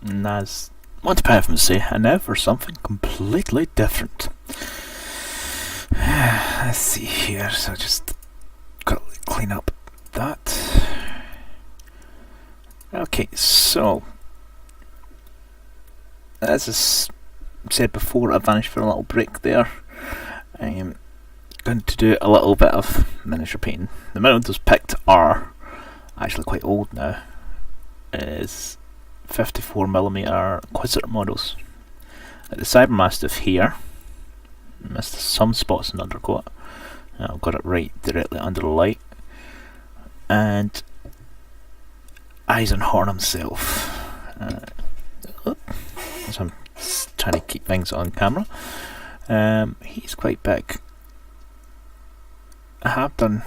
And as what did I have to say? And now for something completely different. Let's see here. So just gotta clean up that. Okay, so as I said before, I vanished for a little break there. I am going to do a little bit of miniature painting. The models picked are actually quite old now. It is 54mm Inquisitor models. Like the Cybermastiff here, missed some spots in the undercoat. I've got it right directly under the light. And Eisenhorn himself. So I'm trying to keep things on camera. He's quite big. I have done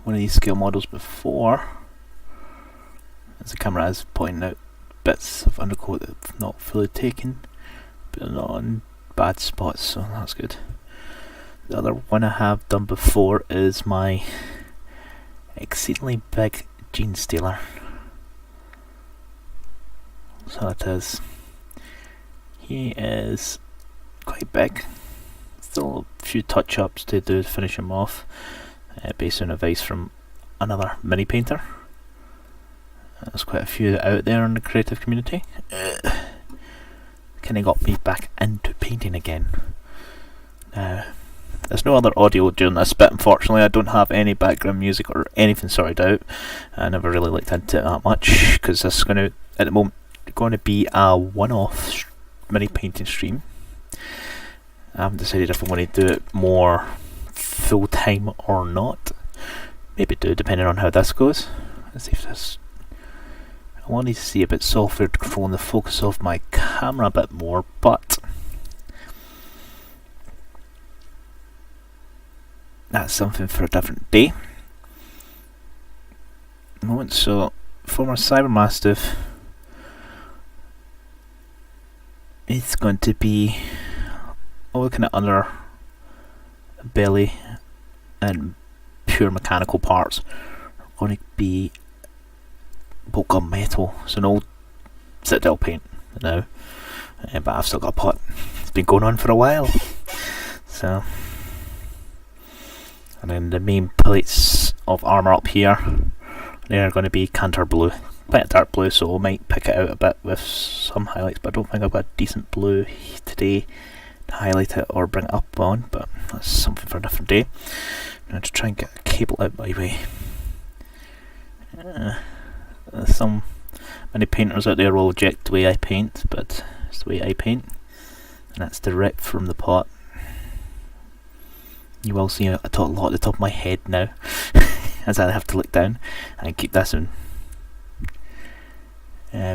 one of these scale models before, as the camera is pointing out bits of undercoat that have not fully taken, but not on bad spots, so that's good. The other one I have done before is my exceedingly big Genestealer. So it is. He is quite big. Still a few touch-ups to do to finish him off, based on advice from another mini painter. There's quite a few out there in the creative community. Kinda got me back into painting again. There's no other audio during this bit, unfortunately. I don't have any background music or anything sorted out. I never really looked into it that much, because this is going to, at the moment, going to be a one-off mini painting stream. I haven't decided if I'm going to do it more full-time or not. Maybe do, depending on how this goes. Let's see if this... I wanted to see a bit software controlling the focus of my camera a bit more, but that's something for a different day. Moment. So for my Cybermastiff, it's going to be looking at under belly and pure mechanical parts. Are going to be Boltgun Metal. It's an old Citadel paint now, but I've still got a pot. It's been going on for a while. So, and then the main plates of armour up here, they're going to be Cantor Blue. Quite a dark blue, so I might pick it out a bit with some highlights, but I don't think I've got a decent blue today to highlight it or bring it up on, but that's something for a different day. I'm going to try and get a cable out my way. Some many painters out there will object the way I paint, but it's the way I paint, and that's direct from the pot. You will see a lot at the top of my head now, as I have to look down and keep this in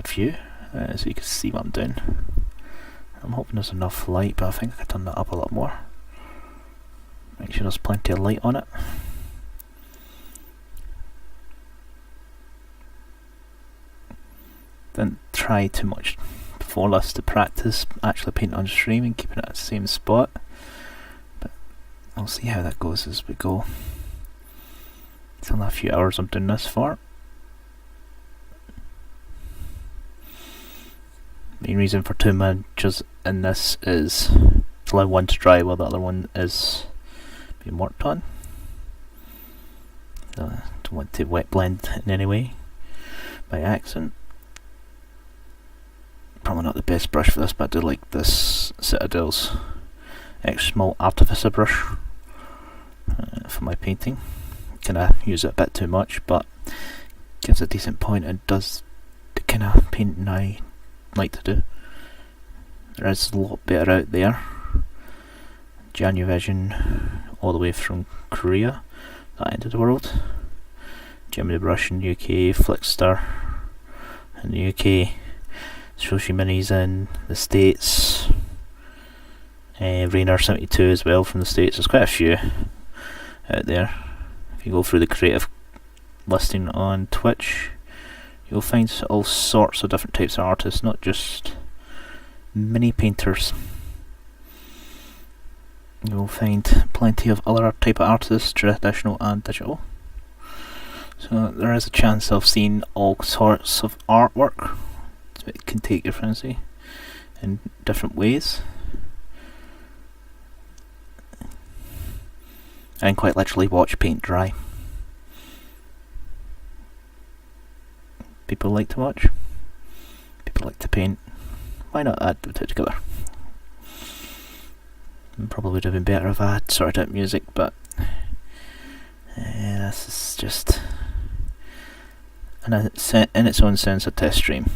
view, so you can see what I'm doing. I'm hoping there's enough light, but I think I could turn that up a lot more. Make sure there's plenty of light on it. Didn't try too much before this to practice actually painting on stream and keeping it at the same spot, but I'll see how that goes as we go. It's only a few hours I'm doing this for. Main reason for two images in this is to allow one to dry while the other one is being worked on. So I don't want to wet blend in any way by accident. Probably not the best brush for this, but I do like this Citadel's extra small Artificer brush for my painting. Kind of use it a bit too much, but gives a decent point and does the kind of painting I like to do. There is a lot better out there. Januvision, all the way from Korea, that end of the world. Gemini Brush in the UK, Flickster in the UK, Shoshi Minis in the States, Rainer 72 as well from the States. There's quite a few out there. If you go through the creative listing on Twitch, you'll find all sorts of different types of artists, not just mini painters. You'll find plenty of other type of artists, traditional and digital. So there is a chance of seeing all sorts of artwork. It can take your fancy in different ways. And quite literally watch paint dry. People like to watch. People like to paint. Why not add the two together? Probably would have been better if I had sorted out music, but this is just in its own sense a test stream.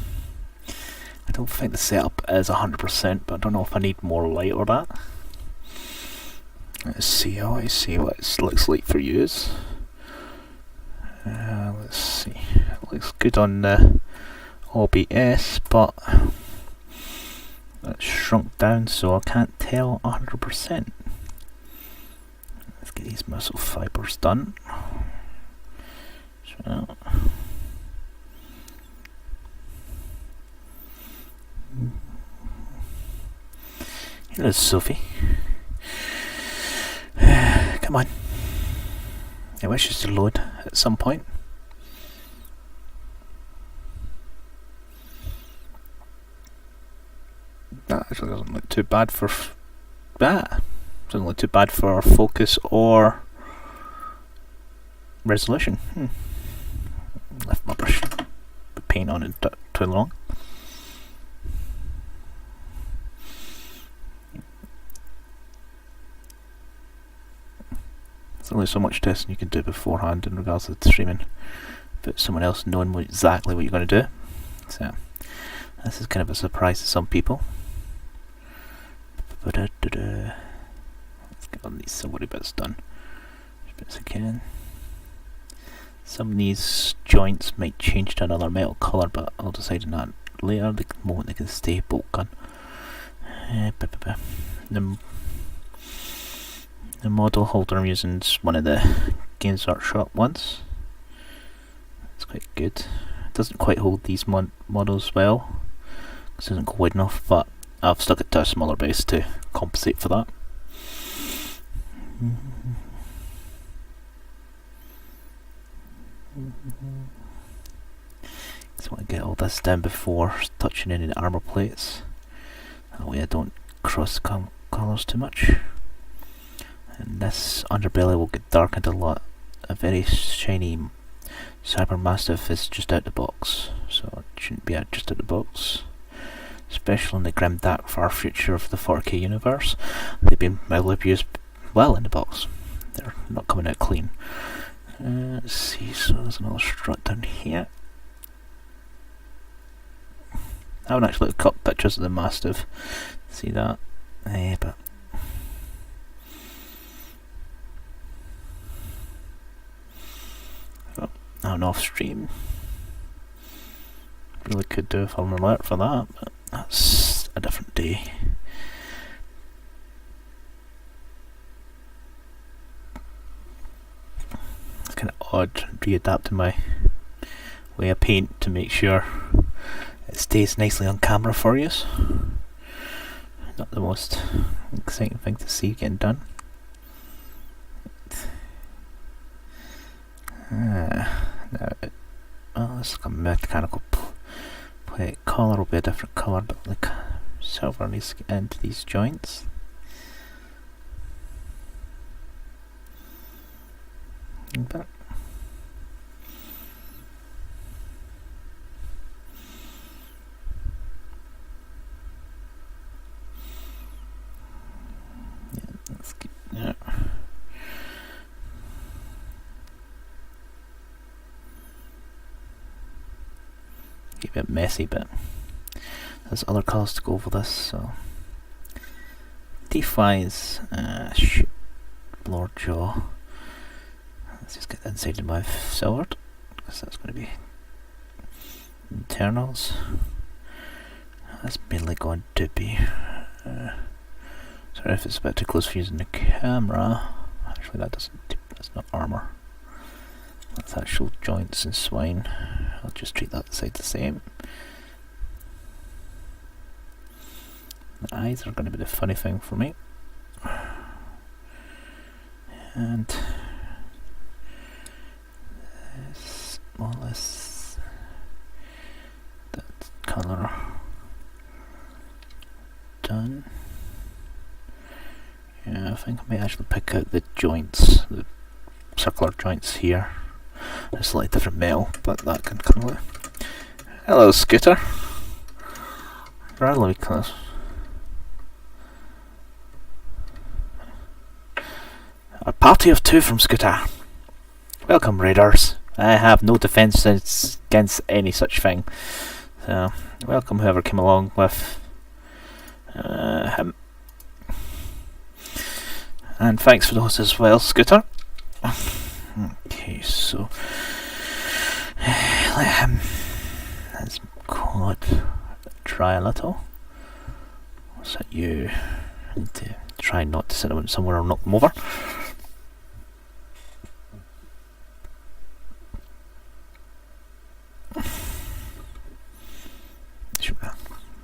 I don't think the setup is 100%, but I don't know if I need more light or that. Let's see how I see what it looks like for use. Let's see. It looks good on the OBS, but it's shrunk down so I can't tell 100%. Let's get these muscle fibers done. So, hello, Sophie. Come on. It wishes to load at some point. That actually doesn't look too bad for that. Doesn't look too bad for focus or resolution. Left my brush, the paint on it too long. There's only so much testing you can do beforehand in regards to streaming, but someone else knowing exactly what you're going to do. So this is kind of a surprise to some people. Let's get all these silvery bits done as best as I can. Some of these joints might change to another metal colour, but I'll decide on that later, the moment they can stay bolt gun. The model holder I'm using is one of the Games Workshop ones. It's quite good. It doesn't quite hold these models well, because it isn't quite enough, but I've stuck it to a smaller base to compensate for that. Just want to get all this down before touching any of the armour plates. That way I don't cross colours too much. And this underbelly will get darkened a lot. A very shiny Cyber Mastiff is just out the box, so it shouldn't be out just out the box. Especially in the grim dark far future of the 4K universe, they've been well abused well in the box. They're not coming out clean. Let's see, so there's another strut down here. I haven't actually looked up pictures of the Mastiff. See that? But an off stream. Really could do if I'm alert for that, but that's a different day. It's kind of odd readapting my way of paint to make sure it stays nicely on camera for you. Not the most exciting thing to see getting done. Now, it's like a mechanical plate. Colour will be a different colour, but the silver needs to get into these joints. But yeah, that's good. Yeah. Get a bit messy, but there's other colours to go over this, so T-Flies, shoot, Lord Jaw. Let's just get the inside of my silvered, because that's going to be internals. That's mainly going to be, sorry if it's a bit too close for using the camera. Actually that's not armour. That's actual joints and swine. I'll just treat that side the same. The eyes are going to be the funny thing for me. And this more or less that colour done. Yeah, I think I might actually pick out the joints, the circular joints here. A slightly different metal, but that can come away. Hello, Scooter. Rather close. A party of two from Scooter. Welcome, raiders. I have no defence against any such thing. So, welcome whoever came along with him. And thanks for those as well, Scooter. Okay, so let him. Let's call it dry a little. What's that you? I need to try not to sit them somewhere or knock them over.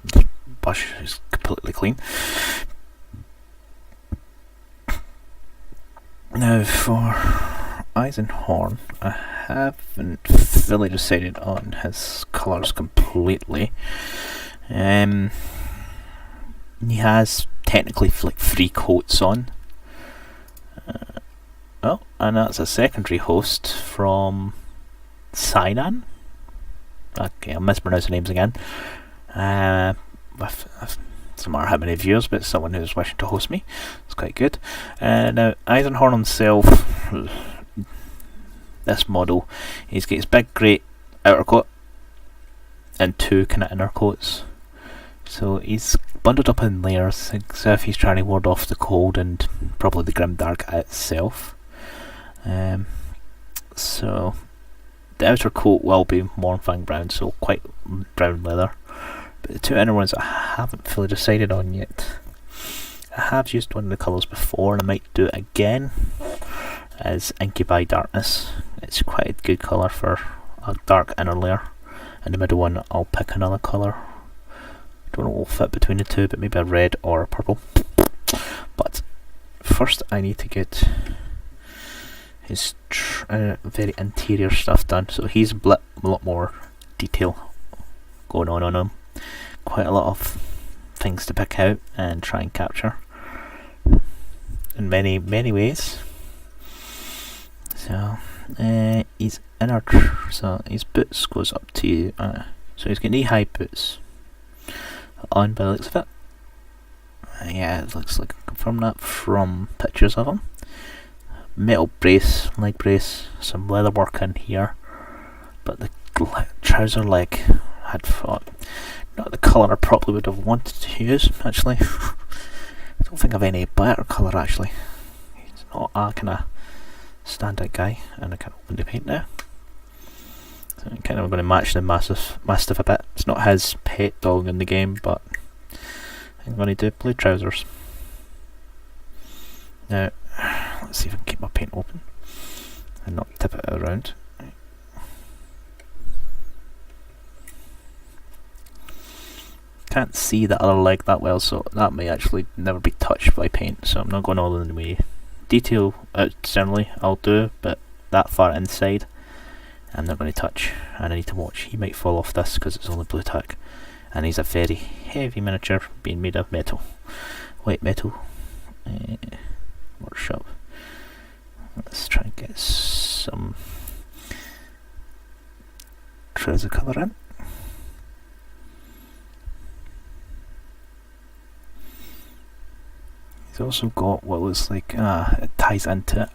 The brush is completely clean. Now for Eisenhorn, I haven't fully decided on his colours completely. He has technically like 3 coats on. Oh, and that's a secondary host from Sinan. Okay, I'll mispronounce the names again. Doesn't matter how many viewers, but someone who's wishing to host me. It's quite good. Now, Eisenhorn himself, this model, he's got his big great outer coat and 2 kind of inner coats. So he's bundled up in layers, as if he's trying to ward off the cold and probably the Grimdark itself. So the outer coat will be Mournfang brown, so quite brown leather. But the 2 inner ones I haven't fully decided on yet. I have used one of the colours before and I might do it again as Incubi Darkness. It's quite a good colour for a dark inner layer. And the middle one I'll pick another colour. Don't know what will fit between the 2, but maybe a red or a purple. But first I need to get his very interior stuff done. So he's a lot more detail going on him. Quite a lot of things to pick out and try and capture in many ways. So his inner, so his boots goes up to so he's got knee-high boots on by the looks of it. Yeah, it looks like I can confirm that from pictures of him. Metal brace, leg brace, some leather work in here, but the trouser leg had thought not the colour I probably would have wanted to use, actually. I don't think I've any better colour, actually. He's not a kind of standout guy, and I can open the paint now. So I'm kind of going to match the Mastiff a bit. It's not his pet dog in the game, but I'm going to do blue trousers. Now, let's see if I can keep my paint open and not tip it around. Can't see the other leg that well, so that may actually never be touched by paint, so I'm not going all the way. Detail externally I'll do, but that far inside I'm not going to touch, and I need to watch. He might fall off this because it's only blue tack, and he's a very heavy miniature being made of metal, white metal. Workshop. Let's try and get some trouser colour in. He's also got what looks like it ties into it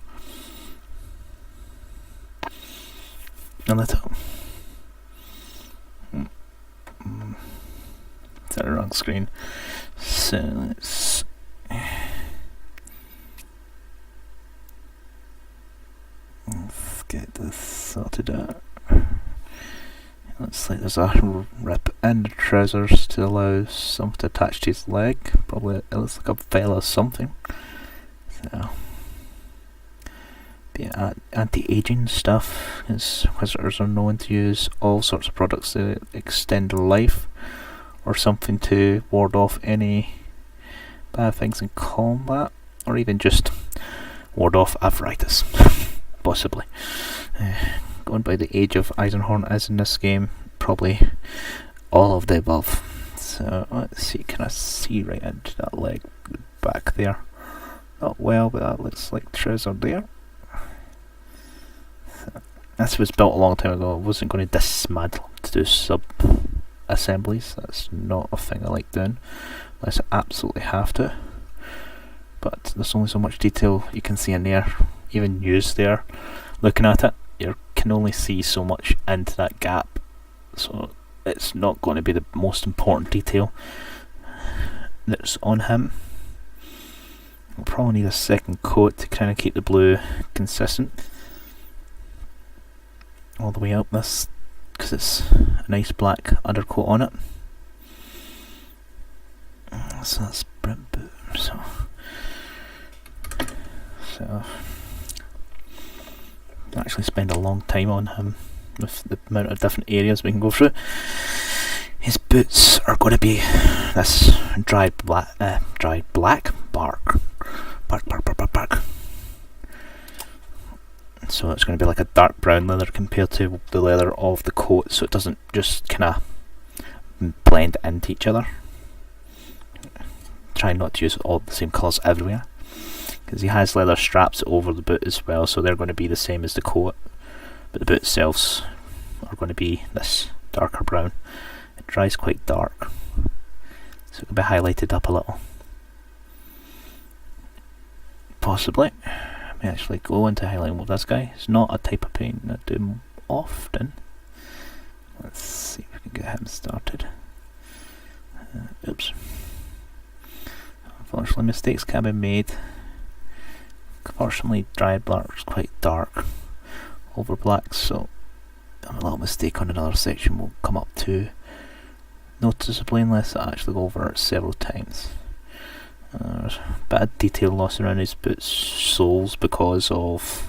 a little. Is that the wrong screen? So let's get this sorted out. Looks like there's a rip in the trousers to allow something to attach to his leg. Probably it looks like a veil or something. So, yeah, anti-aging stuff, because Wizards are known to use all sorts of products to extend their life, or something to ward off any bad things in combat, or even just ward off arthritis, possibly. Going by the age of Eisenhorn as in this game, probably all of the above. So let's see, can I see right into that leg back there? Not well, but that looks like trouser there. So, this was built a long time ago. I wasn't going to dismantle to do sub assemblies. That's not a thing I like doing unless I absolutely have to. But there's only so much detail you can see in there, even used there. Looking at it, you can only see so much into that gap, so it's not going to be the most important detail that's on him. We'll probably need a second coat to kind of keep the blue consistent all the way up this, because it's a nice black undercoat on it. So that's Brent Boot. So I actually spend a long time on him with the amount of different areas we can go through. His boots are going to be this dried black bark. So it's going to be like a dark brown leather compared to the leather of the coat, so it doesn't just kind of blend into each other. Try not to use all the same colours everywhere, because he has leather straps over the boot as well, so they're going to be the same as the coat, but the boot itself are going to be this darker brown. It dries quite dark, so it can be highlighted up a little. Possibly. I may actually go into highlighting with this guy. It's not a type of paint I do often. Let's see if we can get him started. Oops. Unfortunately, mistakes can be made. Unfortunately, dried black is quite dark over black, so a little mistake on another section will come up too noticeably unless I actually go over it several times. There's a bit of detail loss around his boot soles because of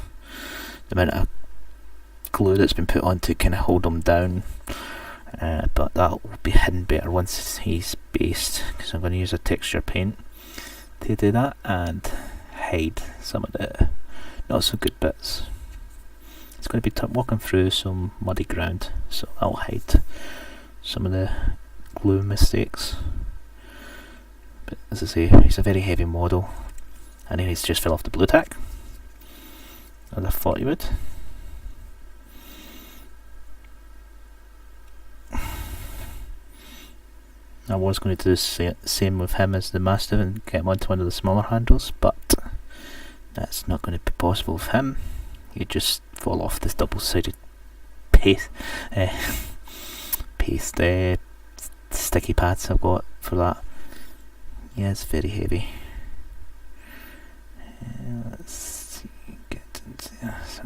the amount of glue that's been put on to kind of hold them down, but that will be hidden better once he's based, because I'm going to use a texture paint to do that and hide some of the not so good bits. It's going to be walking through some muddy ground, so I'll hide some of the glue mistakes. But as I say, he's a very heavy model, and he's just fell off the blue tack, as I thought he would. I was going to do the same with him as the Mastiff and get him onto one of the smaller handles, but that's not going to be possible with him. He'd just fall off this double-sided sticky pads I've got for that. Yeah, it's very heavy. Let's see, get into there. So,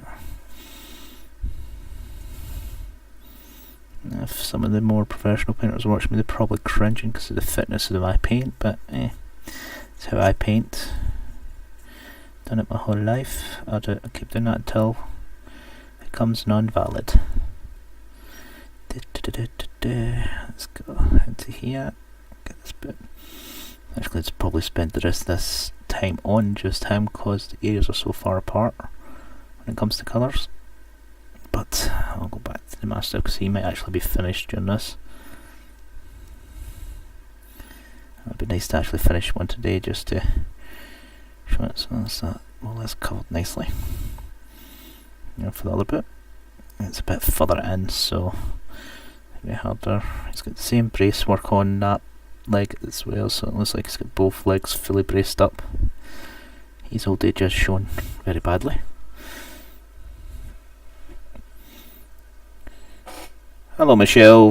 if some of the more professional painters watch me, they're probably cringing because of the thickness of my paint, but it's how I paint. Done it my whole life. I keep doing that until it becomes non-valid. Let's go into here. Get this bit. Actually, let's probably spend the rest of this time on just him because the areas are so far apart when it comes to colours. But I'll go back to the Master because he might actually be finished during this. It'd be nice to actually finish one today just to show it. So that's that. Well, that's covered nicely. For the other bit, it's a bit further in, so it'll be harder. He's got the same brace work on that leg as well, so it looks like he's got both legs fully braced up. His old age has shown very badly. Hello Michelle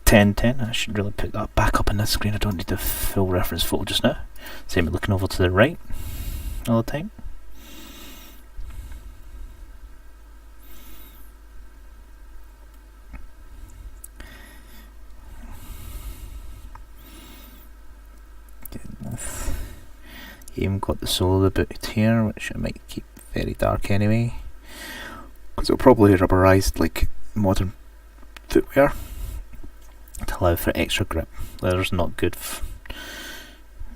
1010. I should really put that back up on the screen. I don't need the full reference photo just now. Same with looking over to the right all the time. Even got the sole of the boot here, which I might keep very dark anyway, because it'll probably rubberized like modern footwear to allow for extra grip. Leather's not good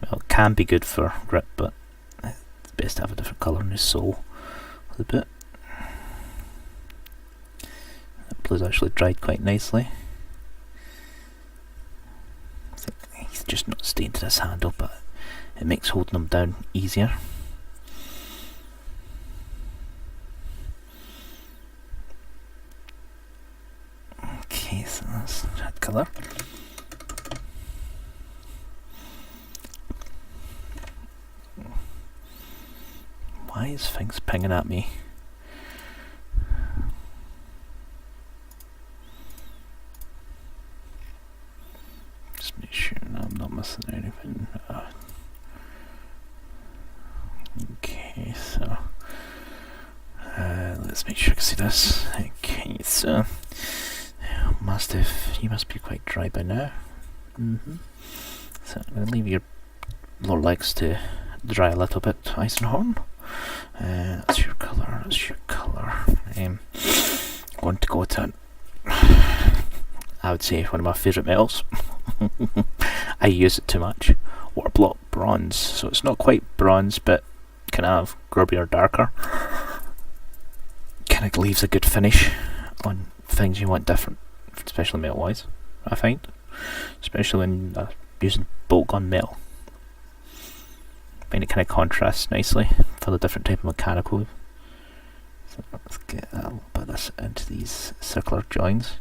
well, it can be good for grip, but it's best to have a different colour in the sole of the boot. That blue's actually dried quite nicely. not staying to this handle, but it makes holding them down easier. Okay, so that's that colour. Why is things pinging at me? Just make sure I'm not missing anything. Okay, so let's make sure I can see this. Okay, so you must be quite dry by now. So I'm going to leave your lower legs to dry a little bit, Eisenhorn. That's your colour, that's your colour. Going to go to, I would say, one of my favourite metals. I use it too much. Water block bronze, so it's not quite bronze, but kind of grubby or darker. Kind of leaves a good finish on things you want different, especially metal wise, I find. Especially when using bolt gun metal. I find it kind of contrasts nicely for the different type of mechanical. So let's get a little bit of this into these circular joins.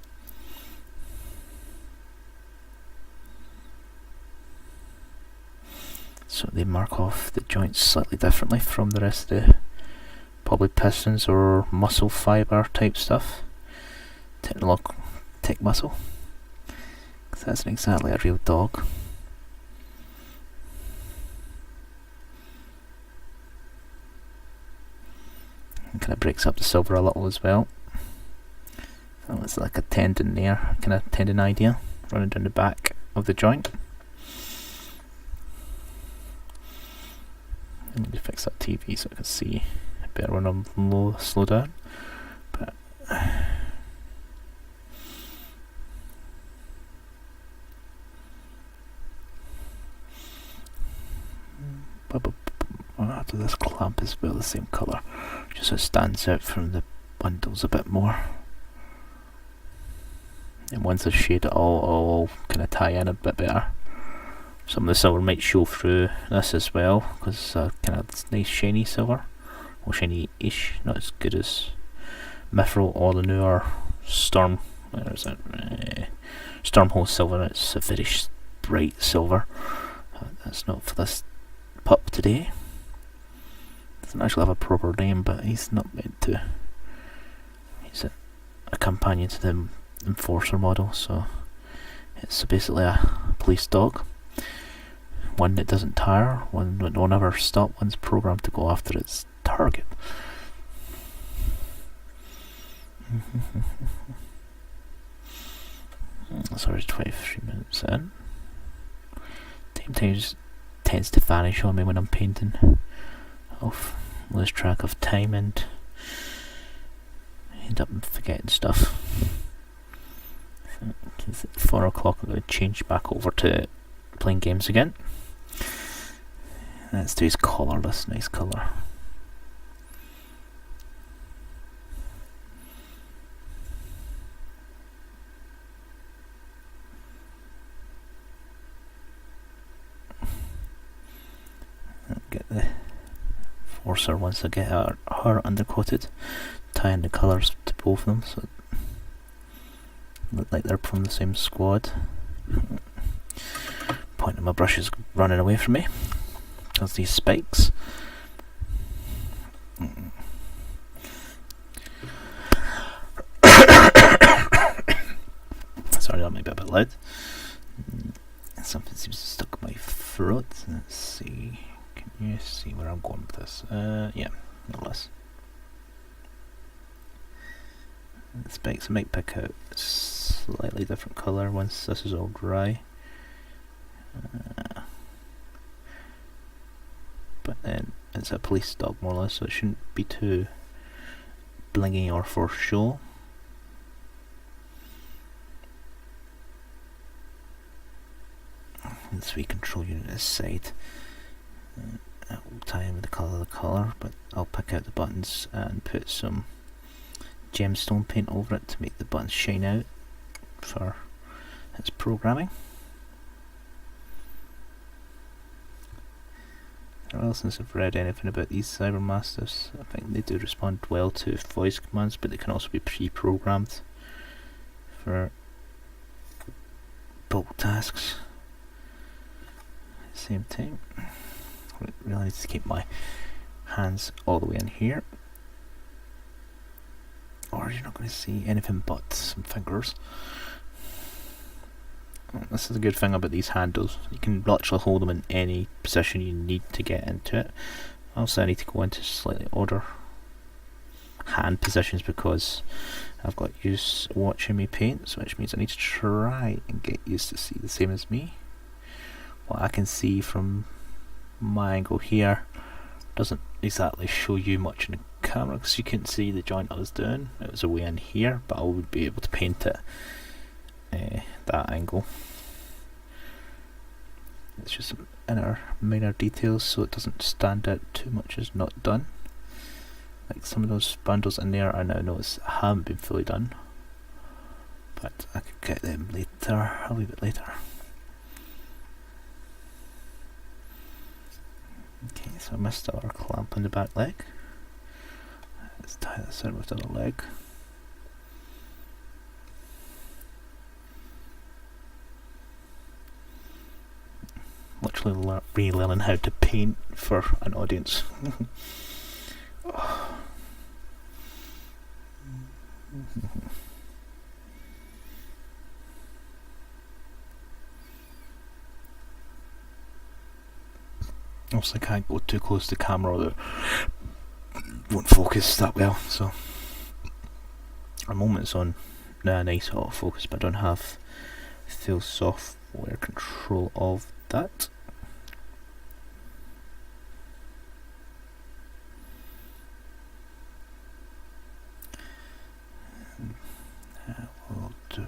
So they mark off the joints slightly differently from the rest of the probably pistons or muscle fibre type stuff. Tech muscle. Because that's not exactly a real dog. It kind of breaks up the silver a little as well. So it's like a tendon there, kind of tendon idea, running down the back of the joint. I need to fix that TV so I can see better when I'm slow down. But after this clamp is about the same colour, just so it stands out from the bundles a bit more. And once the shade all kind of tie in a bit better. Some of the silver might show through this as well, because kind of nice shiny silver, or shiny-ish, not as good as Mithril or the newer Storm. Where is it? Stormhold silver. It's a very bright silver. That's not for this pup today. Doesn't actually have a proper name, but he's not meant to. He's a companion to the Enforcer model, so it's basically a police dog. One that doesn't tire, one that won't ever stop, one's programmed to go after its target. Sorry, 23 minutes in. Time tends to vanish on me when I'm painting. I'll lose track of time and end up forgetting stuff. It's at 4 o'clock. I'm going to change back over to playing games again. Let's do his collar, this nice colour. Get the Forcer once I get her undercoated, tie in the colours to both of them so look like they're from the same squad. Point of my brush is running away from me. There's these spikes. Sorry, that might be a bit loud. Something seems stuck in my throat. Let's see. Can you see where I'm going with this? Yeah, more or less. The spikes I might pick out a slightly different colour once this is all dry. But then it's a police dog more or less, so it shouldn't be too blingy or for show. This wee control unit is side. That will tie in with the colour of the collar, but I'll pick out the buttons and put some gemstone paint over it to make the buttons shine out for its programming. Well, since I've read anything about these Cybermastiffs, I think they do respond well to voice commands, but they can also be pre-programmed for bulk tasks. At the same time, I really need to keep my hands all the way in here, or you're not going to see anything but some fingers. This is a good thing about these handles. You can literally hold them in any position you need to get into it. Also, I need to go into slightly odder hand positions because I've got used watching me paint, so which means I need to try and get used to see the same as me. What I can see from my angle here doesn't exactly show you much in the camera because you couldn't see the joint I was doing. It was away in here, but I would be able to paint it that angle. It's just some inner minor details so it doesn't stand out too much as not done. Like some of those bundles in there I now notice haven't been fully done, but I could get them later, a wee bit later. Okay, so I missed our clamp on the back leg. Let's tie this in with the other leg. Literally relearning how to paint for an audience. Obviously, I can't go too close to the camera or it won't focus that well. So, a moment's on a nice autofocus, but I don't have full software control of that. We'll do.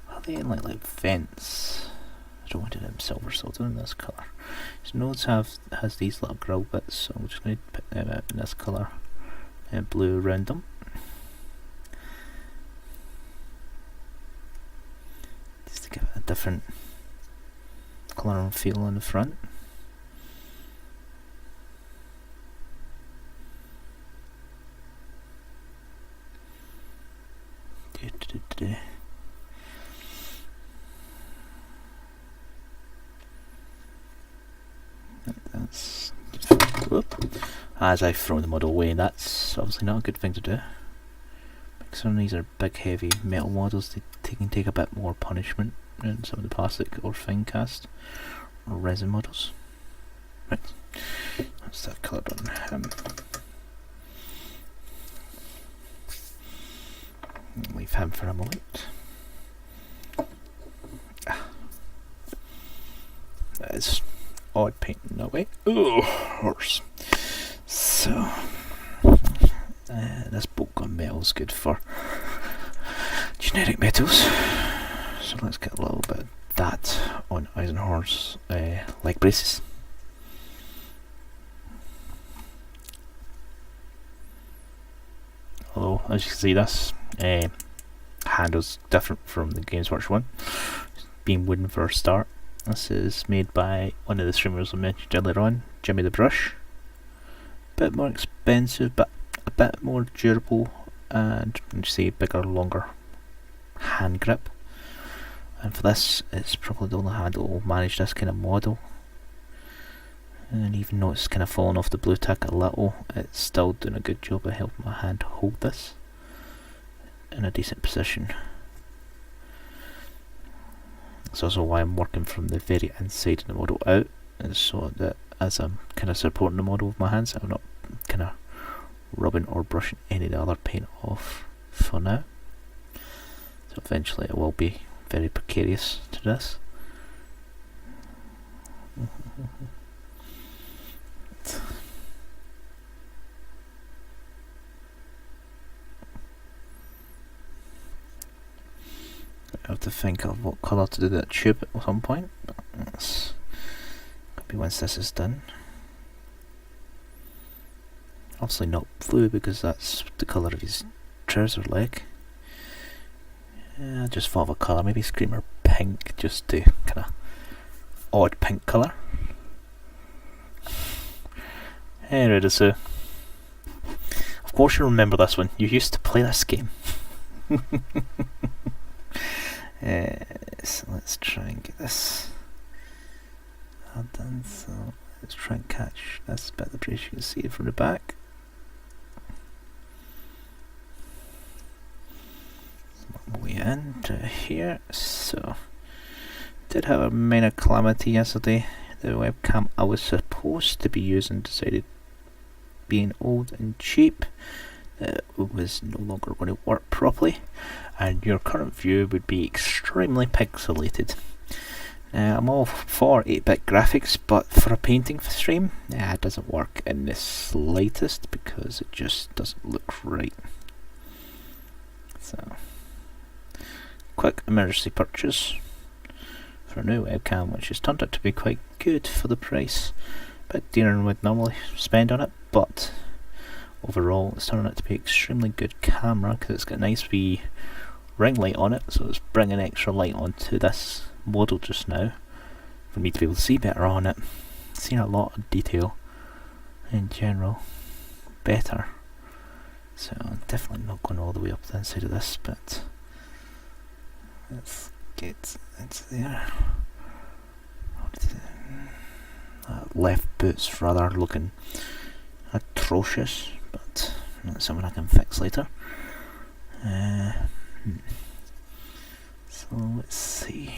Are they in like vents? I don't want it in silver, so I'll do it in this colour. His nodes has these little grill bits, so I'm just going to put them out in this colour and blue around them. Just to give it a different colour and feel on the front. That's as I throw the model away. That's obviously not a good thing to do. Some of these are big, heavy metal models. They can take a bit more punishment than some of the plastic or fine cast or resin models. Right, that's that colour on him. Leave him for a moment. That is odd painting that way. Oh, horse. So, this bolt gun metal is good for generic metals. So let's get a little bit of that on Eisenhower's leg braces. Although, as you can see, this handle's different from the Games Workshop one. Being wooden for a start. This is made by one of the streamers I mentioned earlier on, Jimmy the Brush. A bit more expensive, but a bit more durable, and you see, bigger, longer hand grip. And for this, it's probably the only hand that will manage this kind of model. And even though it's kind of fallen off the blue tack a little, it's still doing a good job of helping my hand hold this in a decent position. That's also why I'm working from the very inside of the model out, and so that as I'm kind of supporting the model with my hands, I'm not kind of rubbing or brushing any of the other paint off for now. So eventually it will be very precarious to this. I have to think of what colour to do that tube at some point, but that's could be once this is done. Obviously not blue because that's the colour of his trouser leg. I just thought of a colour, maybe Screamer Pink, just to kind of odd pink colour. Hey Rudisu. Of course you remember this one. You used to play this game. So let's try and get this all done. So let's try and catch this bit of the bridge. You can see it from the back. Way into here. So did have a minor calamity yesterday. The webcam I was supposed to be using decided, being old and cheap, it was no longer going to work properly, and your current view would be extremely pixelated. I'm all for 8-bit graphics, but for a painting stream, it doesn't work in the slightest because it just doesn't look right. So, quick emergency purchase for a new webcam, which has turned out to be quite good for the price. A bit dearer than we'd normally spend on it, but overall it's turned out to be an extremely good camera because it's got a nice wee ring light on it, so it's bringing extra light onto this model just now for me to be able to see better on it. Seeing a lot of detail in general better, so I'm definitely not going all the way up the inside of this, but let's get into there. Left boot's rather looking atrocious, but that's something I can fix later. So let's see.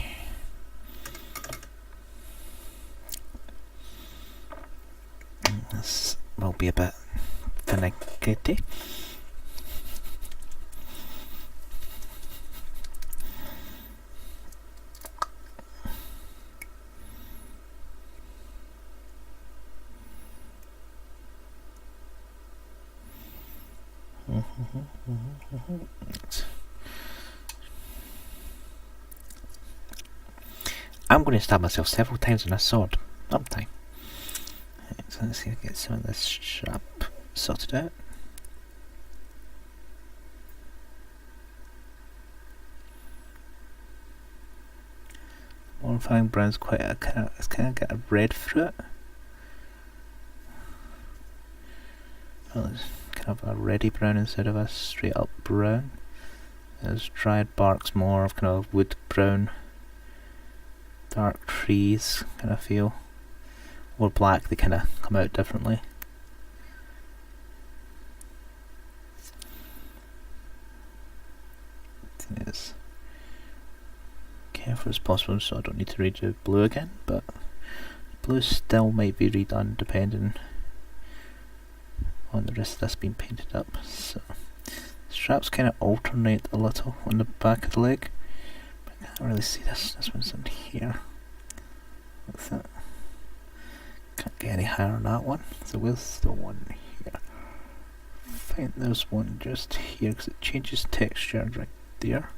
This will be a bit finicky. I'm going to stab myself several times with a sword. Sometime. So let's see if I can get some of this strap sorted out. Mortifying brown's quite a it's kind of got a red through it. Well, it's kind of a reddy brown instead of a straight up brown. There's dried bark's more of kind of wood brown, dark trees kind of feel. Or black, they kind of come out differently. It's careful as possible so I don't need to redo blue again, but blue still might be redone depending on the rest of this being painted up. So straps kind of alternate a little on the back of the leg, but I can't really see this. This one's in here. What's that? Can't get any higher on that one, so where's the one here? I think there's one just here because it changes texture right there.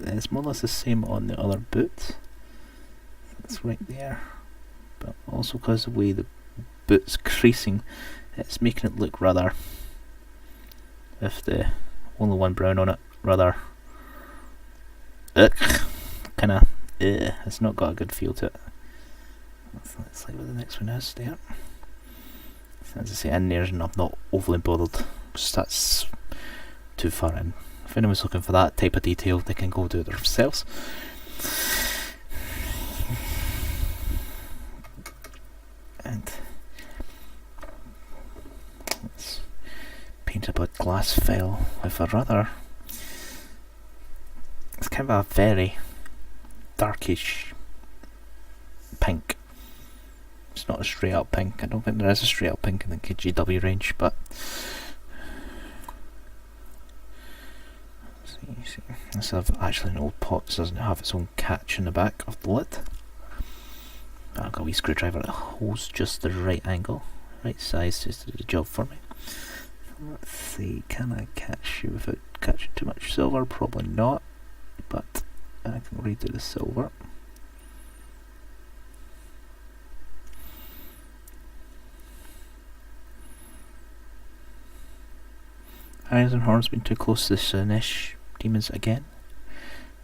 It's more or less the same on the other boot. It's right there, but also because of the way the boot's creasing, it's making it look rather, if the only one brown on it, rather kinda it's not got a good feel to it. Let's see what the next one is there. As I say, in there, and I'm not overly bothered because that's too far in. If anyone's looking for that type of detail, they can go do it themselves. And let's paint a bit glass fell with a rather, it's kind of a very darkish pink. It's not a straight up pink. I don't think there is a straight up pink in the KGW range, but see. This is actually an old pot, so it doesn't have its own catch in the back of the lid. I've got a wee screwdriver that holds just the right angle, right size, just to do the job for me. Let's see, can I catch you without catching too much silver? Probably not, but I can redo the silver. Eisenhorn's been too close to the Slaanesh demons again.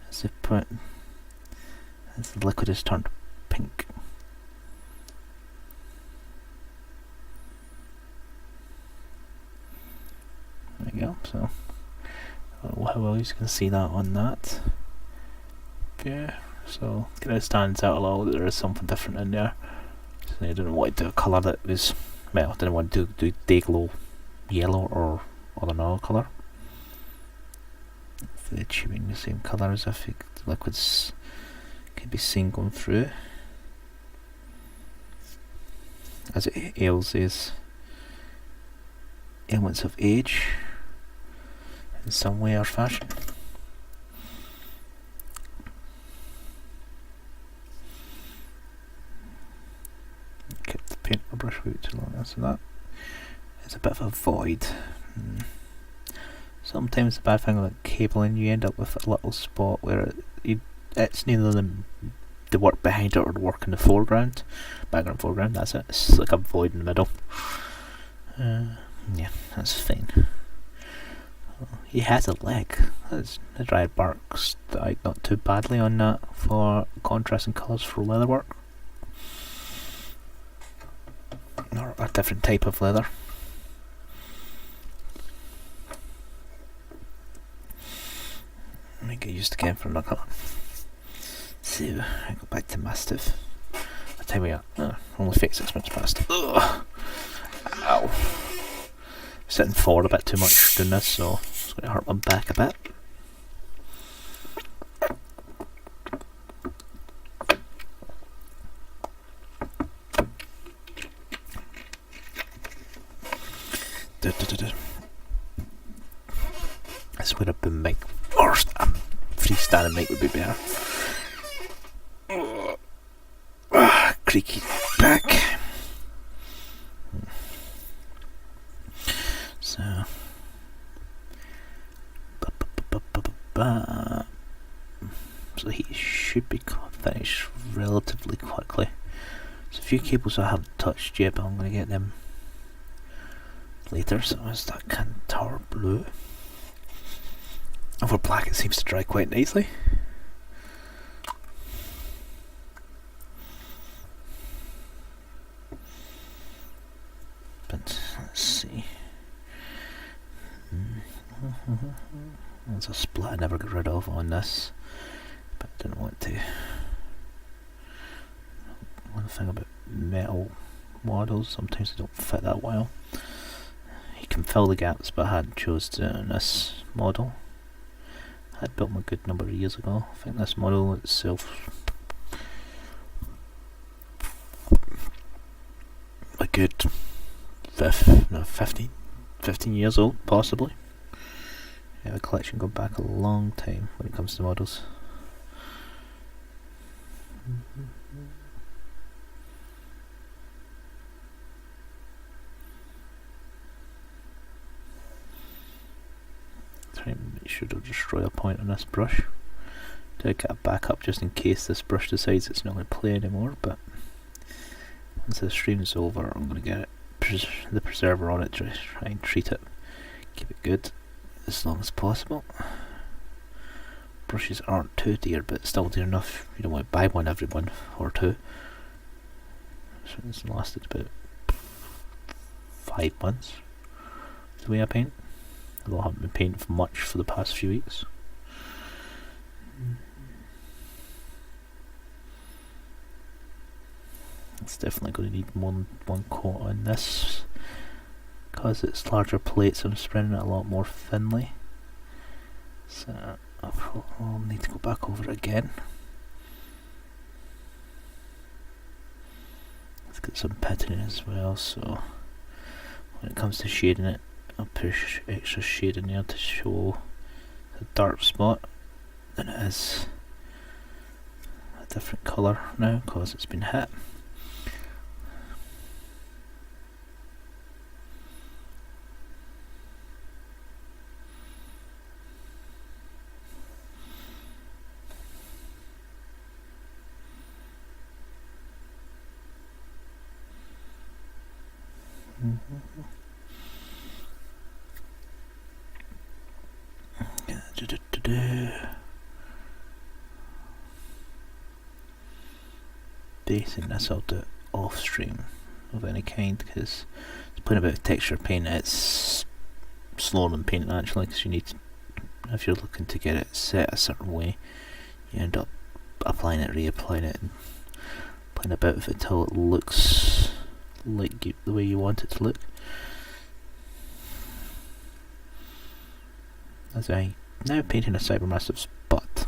As the liquid has turned pink. There you go. So I don't know how well you can see that on that. Yeah. So it kind of stands out a lot that there is something different in there. So I didn't want to do a colour that was, well, I didn't want to do Dayglow yellow or another colour. They're achieving the same colour as if the liquids can be seen going through. As it ails these ailments of age in some way or fashion. Keep the paintbrush out too long, so that is a bit of a void. Sometimes the bad thing with cabling, you end up with a little spot where it's neither the work behind it or the work in the foreground, background, foreground, that's it. It's like a void in the middle. Yeah, that's fine. He has a leg. The dried bark's died not too badly on that for contrasting colours for leatherwork. Or a different type of leather. Let me get used again for another colour. So, I go back to Mastiff. What time we at? Only 36 minutes past. Ugh. Ow. Sitting forward a bit too much doing this, so it's going to hurt my back a bit. That's where a boom mic or a freestanding mic would be better. Creaky back. So he should be finished relatively quickly. There's a few cables I haven't touched yet, but I'm going to get them later. So it's that Kantar blue. Over black it seems to dry quite nicely. But let's see. There's a split I never got rid of on this, but I didn't want to. One thing about metal models, sometimes they don't fit that well. You can fill the gaps, but I hadn't chose to on this model. I had built them a good number of years ago. I think this model itself a good 15 years old, possibly. I have a collection going back a long time when it comes to models. Try and make sure to destroy a point on this brush. Do get a backup just in case this brush decides it's not going to play anymore, but once the stream's over I'm going to get the preserver on it to try and treat it, keep it good as long as possible. Brushes aren't too dear, but still dear enough. You don't want to buy one every month or two. So it's lasted about 5 months the way I paint. Although I haven't been painting for much for the past few weeks. It's definitely going to need more than one coat on this. Because it's larger plates, I'm spreading it a lot more thinly. So I'll need to go back over it again. Let's get some pitting as well, so when it comes to shading it, I'll push extra shade in there to show a dark spot, and it is a different colour now because it's been hit. Basing this, I'll do it off stream of any kind, because it's playing about texture paint. It's slower than painting actually, because you need to, if you're looking to get it set a certain way, you end up applying it, reapplying it, and playing about with it until it looks like the way you want it to look. As I now painting a Cybermassive's butt.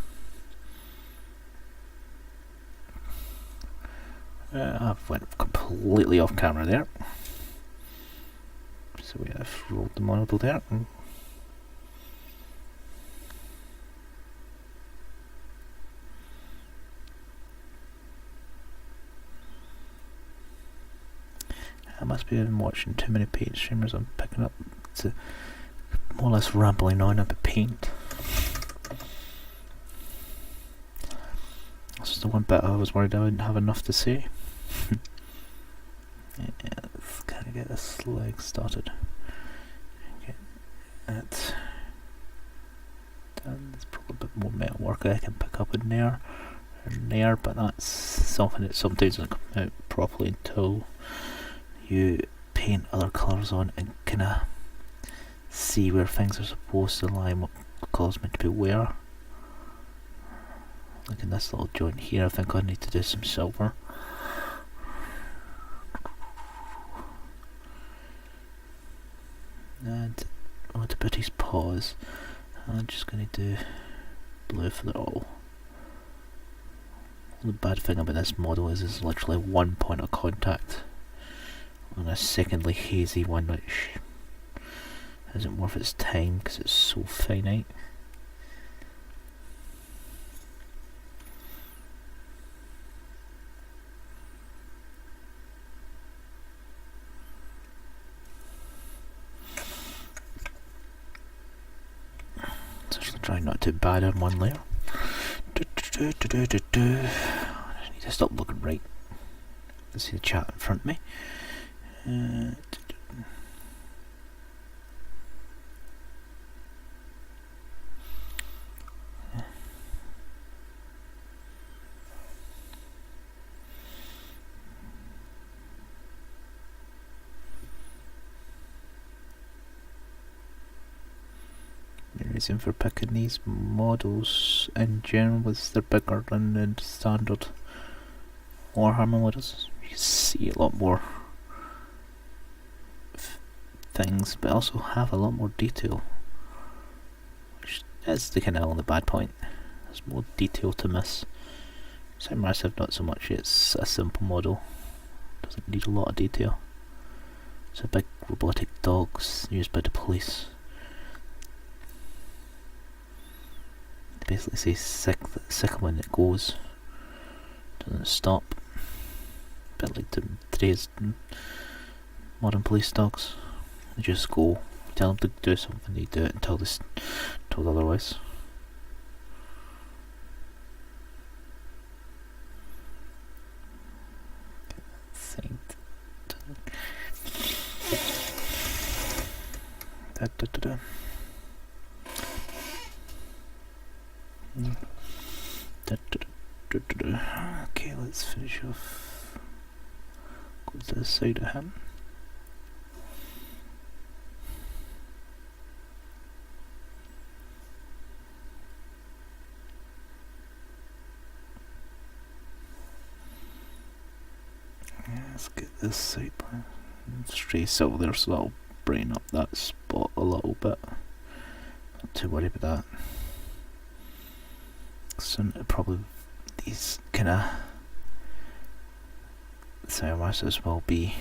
I've went completely off camera there. So we have rolled the model there. I must be watching too many paint streamers. I'm picking up to more or less rambling on about paint. This is the one bit I was worried I wouldn't have enough to say. Yeah, let's kind of get this leg started. Get it done. There's probably a bit more metal work I can pick up in there and there, but that's something that sometimes doesn't come out properly until you paint other colours on and kind of see where things are supposed to lie and what colours meant to be where. Like in this little joint here, I think I need to do some silver. And I want to put his paws. I'm just going to do blue for the all. The bad thing about this model is there's literally one point of contact on a secondly hazy one, which isn't worth its time because it's so finite. It's actually trying not too bad on one layer. I need to stop looking right. Let's see the chat in front of me. The reason for picking these models in general is they're bigger than the standard Warhammer models. You can see a lot more things, but also have a lot more detail, which is the kind of only bad point. There's more detail to miss. Cybermassive not so much. It's a simple model, doesn't need a lot of detail. It's a big robotic dogs used by the police. They basically say sick when it goes, doesn't stop. A bit like today's modern police dogs. They just go. You tell them to do something, they do it until they're told otherwise. Okay, let's finish off. Go to the side of him. Yeah, let's get this side stray silver there, so that'll brighten up that spot a little bit. Not too worried about that. So probably these kind of Cybermassives will be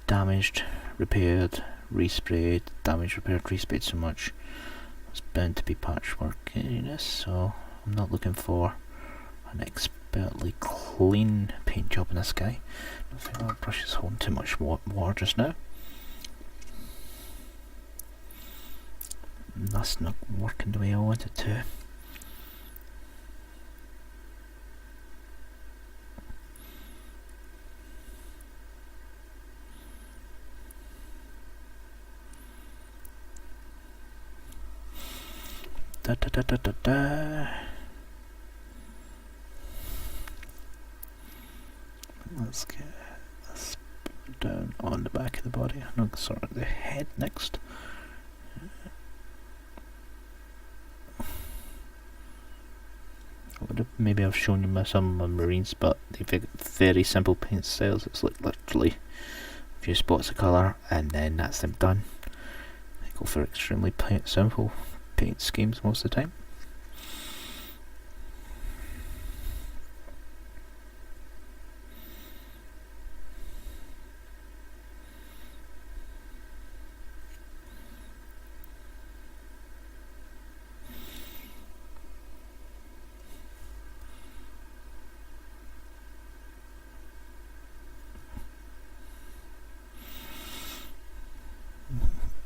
damaged, repaired, resprayed, damaged, repaired, resprayed so much. It's bound to be patchwork in this, so I'm not looking for an expertly clean paint job in this guy. I think that brush is holding too much water just now. And that's not working the way I want it to. Da, da, da, da, da, da. Let's get this down on the back of the body. No, sorry, the head next. Maybe I've shown you some of my Marines, but they've got very simple paint styles. It's like literally a few spots of colour and then that's them done. They go for extremely simple paint schemes most of the time.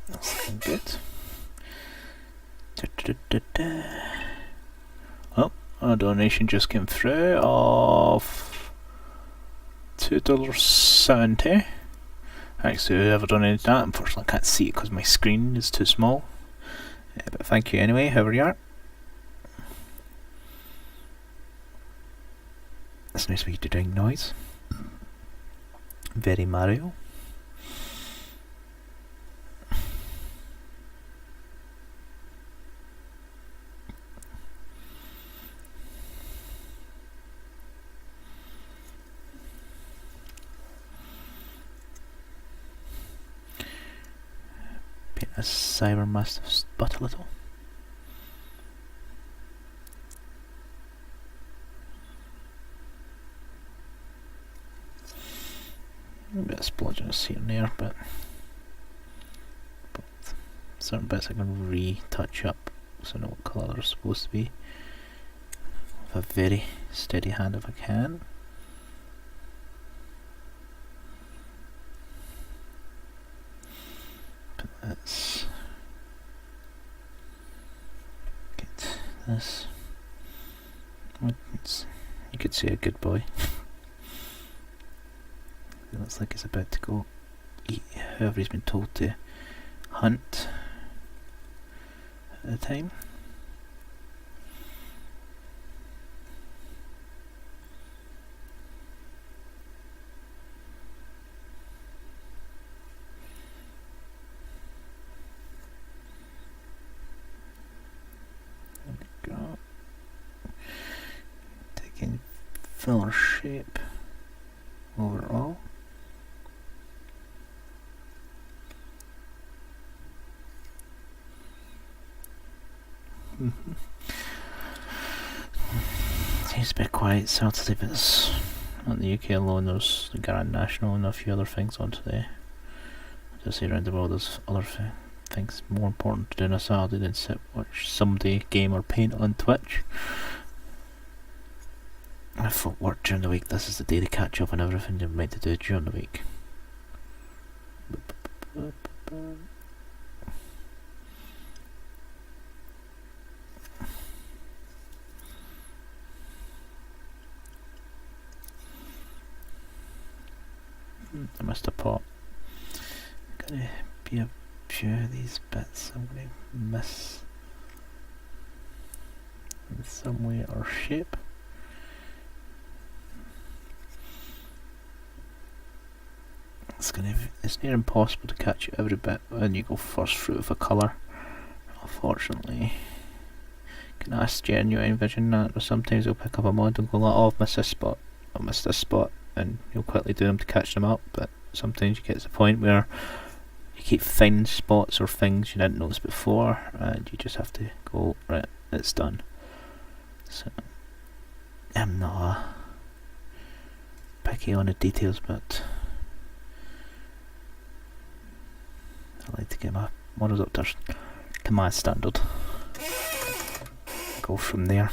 That's good. Oh, a donation just came through of $2.70. Thanks to whoever donated that. Unfortunately, I can't see it because my screen is too small. But thank you anyway, whoever you are. That's a nice way to doing noise. Very Mario. Paint a Cybermastiff's butt a little. A bit of splodginess here and there, but certain bits I can retouch up so I know what colour they're supposed to be with a very steady hand if I can. But let's get this. You could say a good boy. It looks like it's about to go eat whoever he's been told to hunt at the time. There we go. Taking fuller shape overall. Seems a bit quiet Saturday, but it's not the UK alone. There's the Grand National and a few other things on today. Just say around the world there's other things more important to do on a Saturday than sit watch somebody game or paint on Twitch. I thought work during the week, this is the day to catch up on everything you're meant to do during the week. I missed a pot. Gonna be a few of these bits I'm gonna miss in some way or shape. It's near impossible to catch every bit when you go first through with a colour. Unfortunately, can ask Genuine Vision that, or sometimes you'll pick up a mod and go like, oh, I've missed this spot, I've missed this spot, and you'll quickly do them to catch them up. But sometimes you get to the point where you keep finding spots or things you didn't notice before, and you just have to go, right, it's done. So I'm not picky on the details, but I like to get my models up to my standard. Go from there.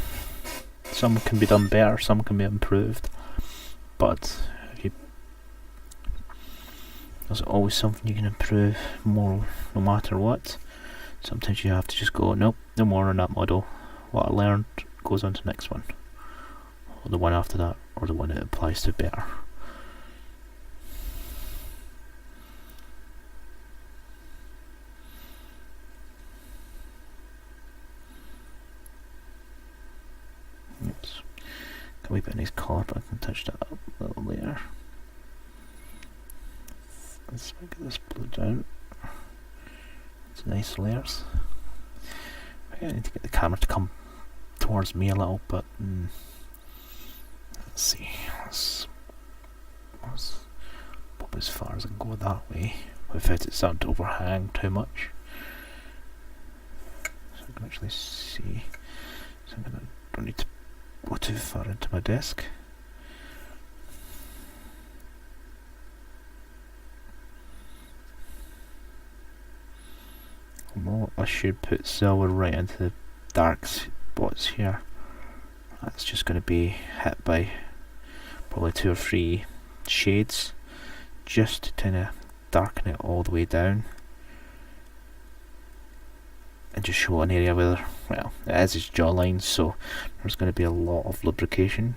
Some can be done better, some can be improved, but there's always something you can improve more no matter what. Sometimes you have to just go, nope, no more on that model. What I learned goes on to the next one, or the one after that, or the one it applies to better. a wee bit nice colour, but I can touch that up a little later. Let's get this blue down. It's nice layers. I need to get the camera to come towards me a little bit. Let's see. Let's pop as far as I can go that way without it starting to overhang too much. So I can actually see. So I don't need to go too far into my desk. Well, I should put silver right into the dark spots here. That's just going to be hit by probably 2 or 3 shades, just to kind of darken it all the way down and just show an area where, well, it is his jawline, so there's going to be a lot of lubrication.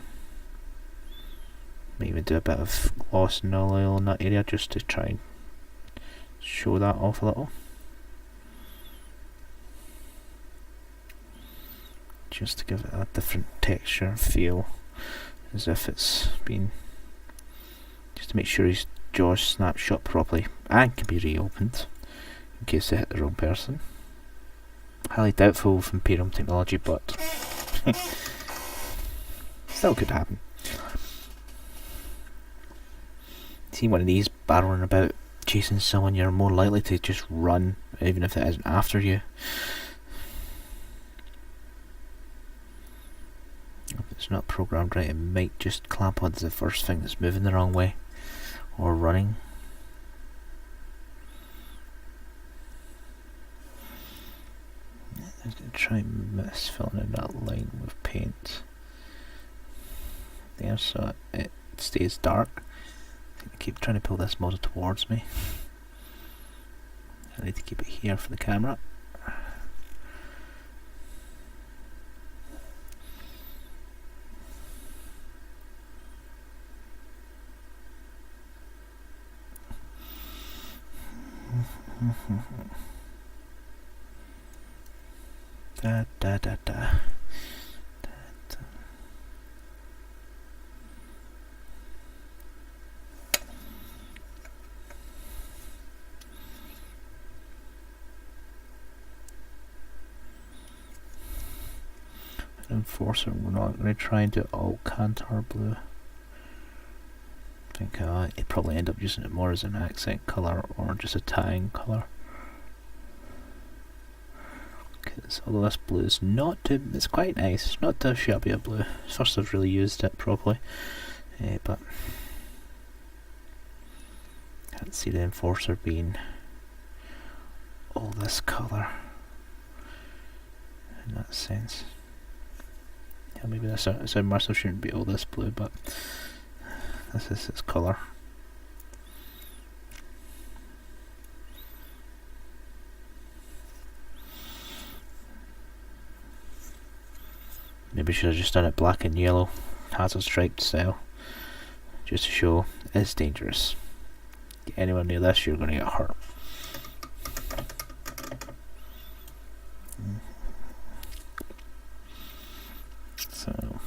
Maybe do a bit of gloss and oil in that area just to try and show that off a little. Just to give it a different texture and feel, as if it's been, just to make sure his jaw's snapped shut properly and can be reopened in case they hit the wrong person. Highly doubtful with Imperium technology, but still could happen. See one of these barreling about chasing someone, you're more likely to just run, even if it isn't after you. If it's not programmed right, it might just clamp onto the first thing that's moving the wrong way or running. I'm going to try and miss filling in that line with paint there so it stays dark. I keep trying to pull this model towards me. I need to keep it here for the camera. Da da da da. Enforcer, we're not going to try and do all Kantar blue. I think you'd probably end up using it more as an accent colour or just a tying colour. Because although this blue is not too, it's quite nice, it's not too shabby a blue. It's first I've really used it properly, but I can't see the Enforcer being all this colour in that sense. Yeah, maybe this immersive shouldn't be all this blue, but this is its colour. Maybe should have just done it black and yellow, hazard striped style, just to show it's dangerous. Get anywhere near this, you're going to get hurt. So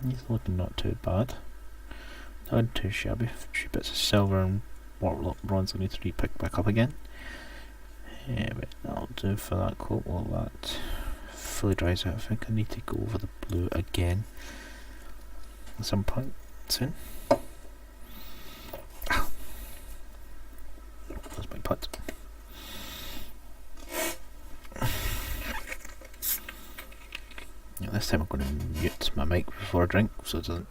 he's looking not too bad, not too shabby. A few bits of silver and bronze I need to re-pick back up again. Yeah, but that'll do for that coat. While that fully dries out, I think I need to go over the blue again at some point soon. That's my putt. Yeah, this time I'm going to mute my mic before I drink so it doesn't.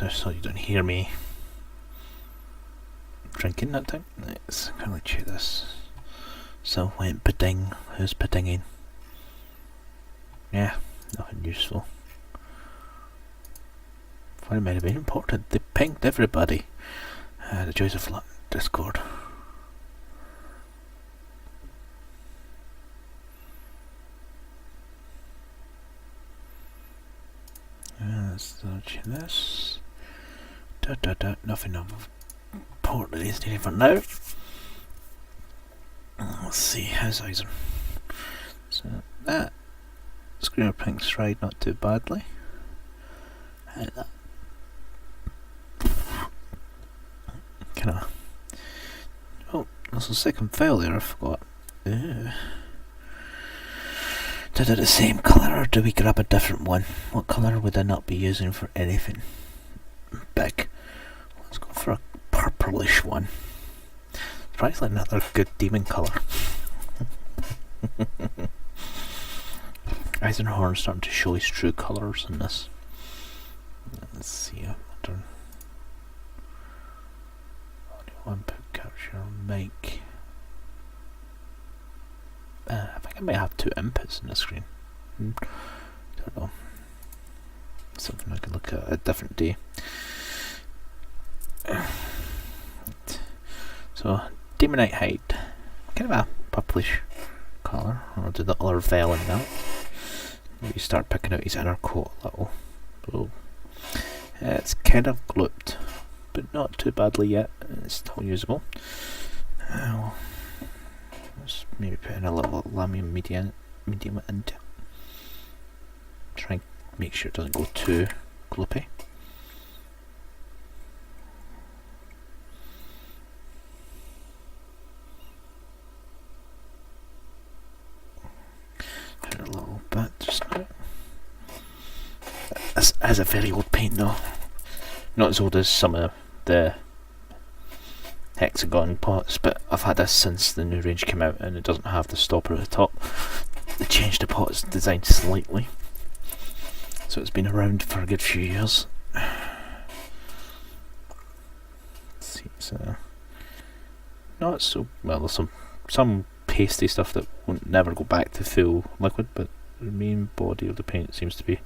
So you don't hear me drinking that time. Let's kind of check this. So went pudding. Who's puddinging? Yeah, nothing useful. What might have been important. They pinged everybody. The joys of Discord. Let's search this. Nothing of important is needed for now. Let's see, how's Eisen? So that Screamer Pink Stride not too badly. And that kinda. Oh, there's a second file there, I forgot. Ew. Did it the same colour or do we grab a different one? What colour would I not be using for anything big? Let's go for a purplish one. Probably another good demon colour. Eisenhorn's starting to show his true colours in this. Let's see a pattern. One put capture mic. I think I might have two inputs in the screen. Don't know. Something I could look at a different day. So, Demonite Hide. Kind of a purplish colour. I'll do the other veil in that. Maybe start picking out his inner coat a little. Oh. It's kind of glooped, but not too badly yet. It's still usable. Let's maybe put in a little Lamium medium into it. Try and make sure it doesn't go too gloopy. Put a little bit just now. This is a very old paint though. Not as old as some of the hexagon pots, but I've had this since the new range came out and it doesn't have the stopper at the top. They changed the pot's design slightly, so it's been around for a good few years. Let's see, so not so well. There's some pasty stuff that won't never go back to full liquid, but the main body of the paint seems to be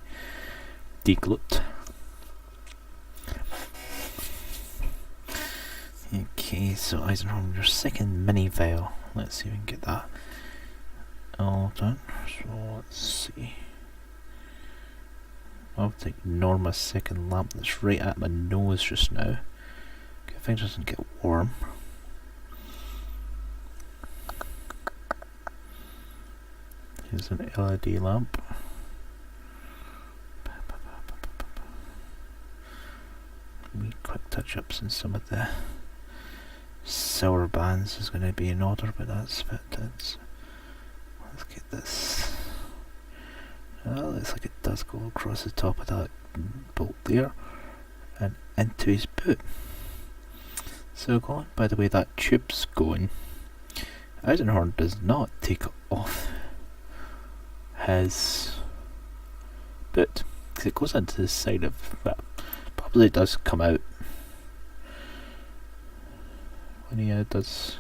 deglooped. Okay, so Eisenhorn, your second mini veil. Let's see if we can get that all done. So let's see. I'll have to ignore my second lamp that's right at my nose just now. Okay, if it doesn't get warm. Here's an LED lamp. Wee quick touch-ups in some of the silver bands is going to be in order, but that's fitted. Let's get this. Oh, looks like it does go across the top of that bolt there and into his boot. So going by the way that tube's going, Eisenhorn does not take off his boot because it goes into the side of that. Probably does come out when he does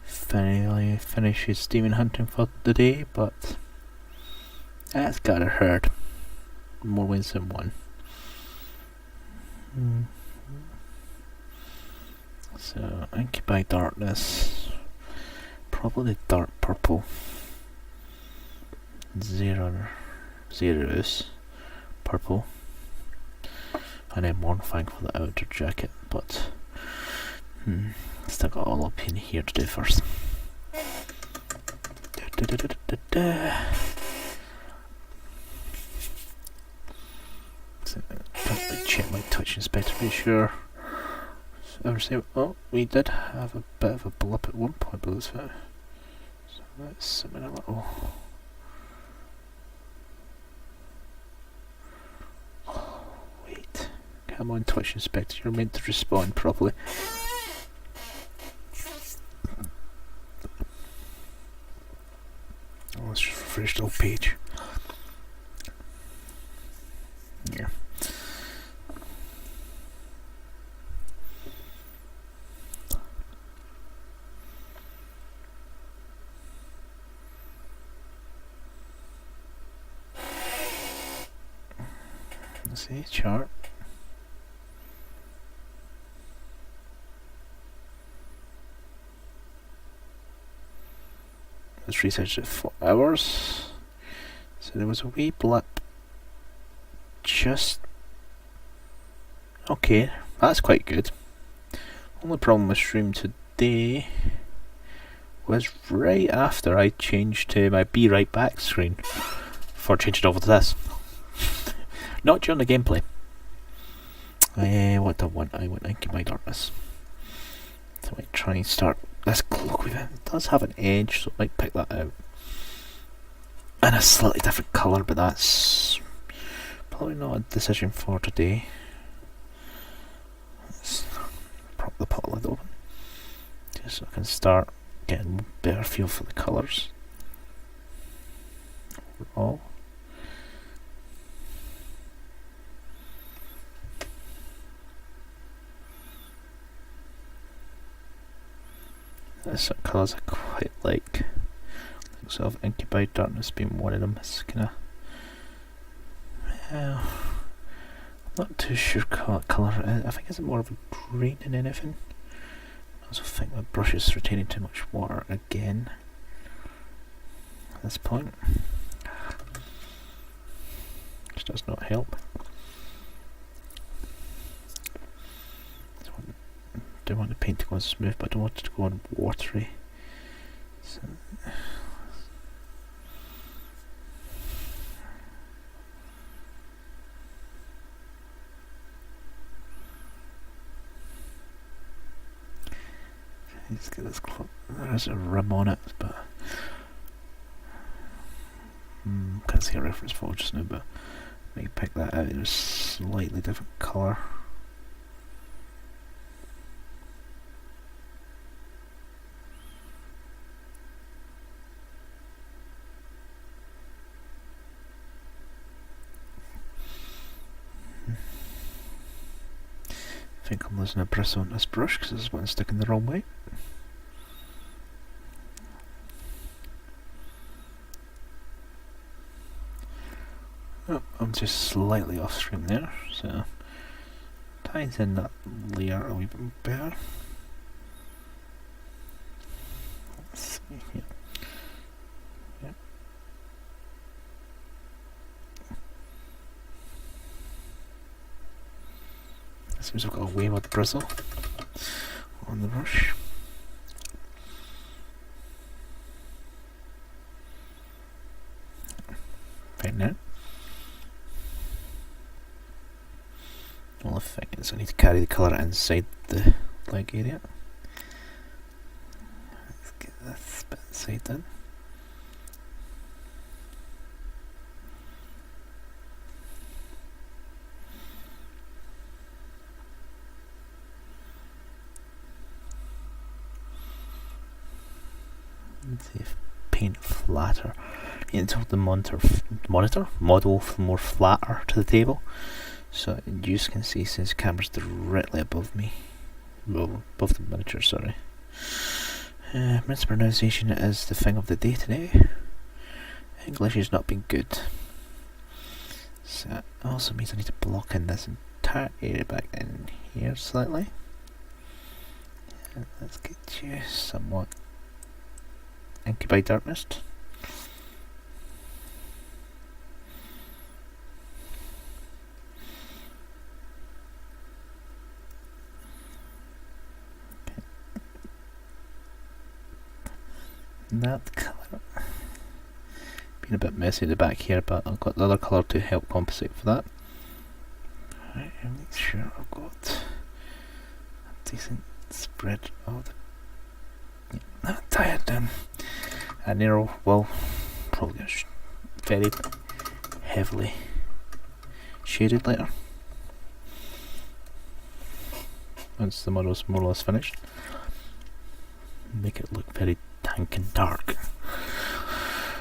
finally finish his demon hunting for the day, but that's gotta hurt more ways than one. So Incubi Darkness, probably dark purple. Zeros purple. And then Mornfang for the outer jacket, but still got all up in here to do first. So, check my touch inspector to be sure. Oh, we did have a bit of a blip at one point, but so let's submit a little. Come on, Twitch Inspector, you're meant to respond properly. Oh, let's just refresh the whole page. Yeah. Let's see, chart. Let's research it for hours. So there was a wee blip just Okay, that's quite good. Only problem with Stream today was right after I changed to my Be Right Back screen before changing over to this. Not during the gameplay. What do I want? I want Incubi Darkness. So I might try and start this cloak with it. It does have an edge, so I might pick that out. And a slightly different colour, but that's probably not a decision for today. Let's prop the pot lid open, just so I can start getting a better feel for the colours overall. There's some colours I quite like. So of Incubi Darkness being one of them. It's kind of, I'm not too sure what colour it is. I think it's more of a green than anything. I also think my brush is retaining too much water again at this point, which does not help. I do want the paint to go on smooth, but I don't want it to go on watery. So let's get this clock. There's a rim on it, but can't see a reference photo just now, but I can pick that out in a slightly different colour. I think I'm losing a bristle on this brush because this one's sticking the wrong way. Oh, I'm just slightly off stream there, so ties in that layer a wee bit better. Let's see here. Yep. It seems I've got a wayward bristle on the brush. Right now. Only thing is I need to carry the colour inside the leg area. Let's get this bit inside then. Let's see if paint flatter. You need to hold the model more flatter to the table. So you can see since the camera's directly above me, well, above the miniature, sorry. Mispronunciation is the thing of the day today. English has not been good. So that also means I need to block in this entire area back in here slightly. And let's get you somewhat Incubi Darkness. That colour being a bit messy at the back here, but I've got the other colour to help compensate for that. Right, and make sure I've got a decent spread of the diadem. And Nero will probably get very heavily shaded later once the model's more or less finished. Make it look very dank and dark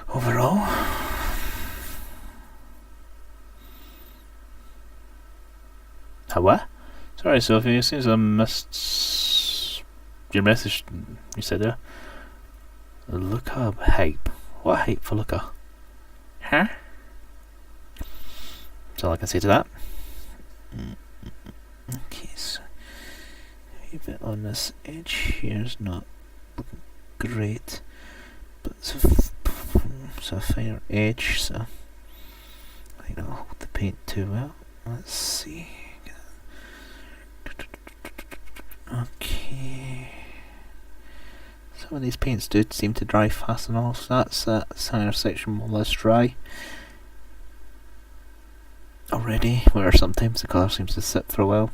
overall. How what? Sorry Sophie, it seems I missed your message you said there. Luca hype. What hype for Luca? Huh? That's all I can say to that. Okay, so a bit on this edge here is not looking great, but it's a finer edge, so I think that'll hold the paint too well. Let's see. Okay. Some of these paints do seem to dry fast enough, so that's that center section more or less dry already, where sometimes the colour seems to sit for a while.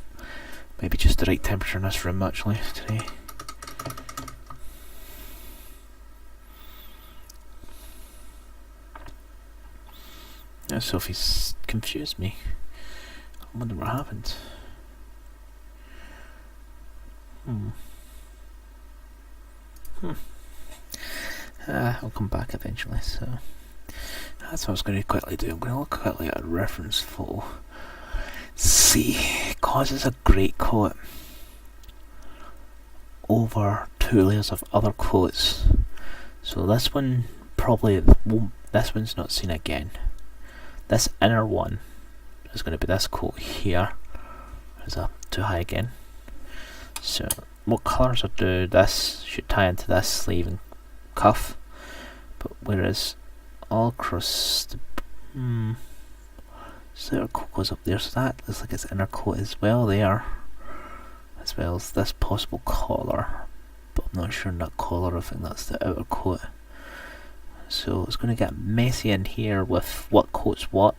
Maybe just the right temperature in this room actually today. Yeah, Sophie's confused me. I wonder what happened. I'll come back eventually, so that's what I was going to quickly do. I'm going to look quickly at a reference photo. See, causes a great coat over 2 layers of other coats. So this one probably won't, this one's not seen again. This inner one is going to be this coat here. Is that too high again? So what colours I do, this should tie into this sleeve and cuff, but whereas all across the so the coat goes up there, so that looks like it's inner coat as well there, as well as this possible collar, but I'm not sure in that collar, I think that's the outer coat. So it's going to get messy in here with what coats what.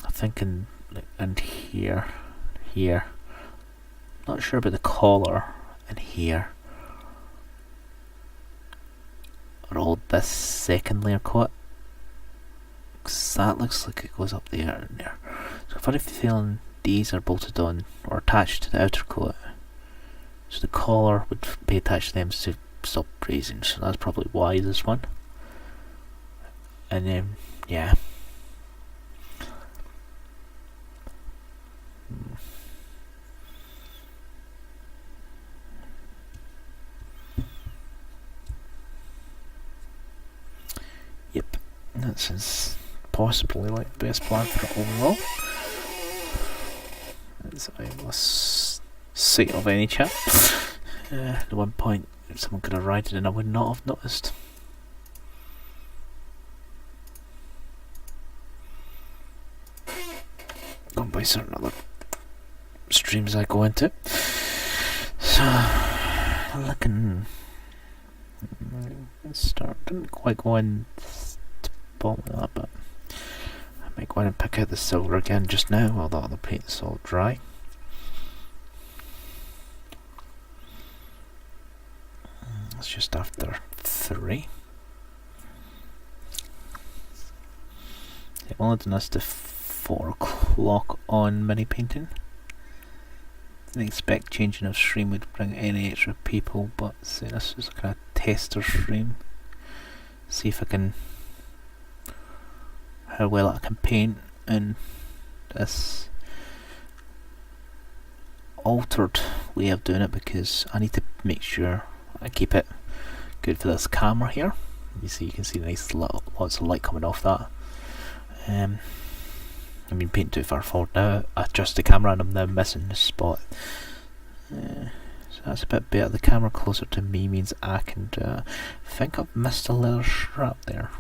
I'm thinking in here, not sure about the collar in here, or all this second layer coat, because that looks like it goes up there and there. So if I have a feeling these are bolted on or attached to the outer coat, so the collar would be attached to them to stop grazing, so that's probably why this one. And then, yeah. Yep, that sounds possibly like the best plan for it overall. As I lost sight of any chap. At one point, if someone could have righted and I would not have noticed. Gone by certain other streams I go into. So, looking. Start, didn't quite go in to bottom of that, but I might go in and pick out the silver again just now while the other paint's all dry. It's just after 3. They've only done us to 4 o'clock on mini painting. Didn't expect changing of stream would bring any extra people, but say this is a kind of tester stream. See if I can, how well I can paint in this altered way of doing it, because I need to make sure I keep it good for this camera here. You see, you can see nice lots of light coming off that. I've been painting too far forward now. I adjust the camera and I'm now missing the spot. So that's a bit better. The camera closer to me means I can do it. I think I've missed a leather strap there.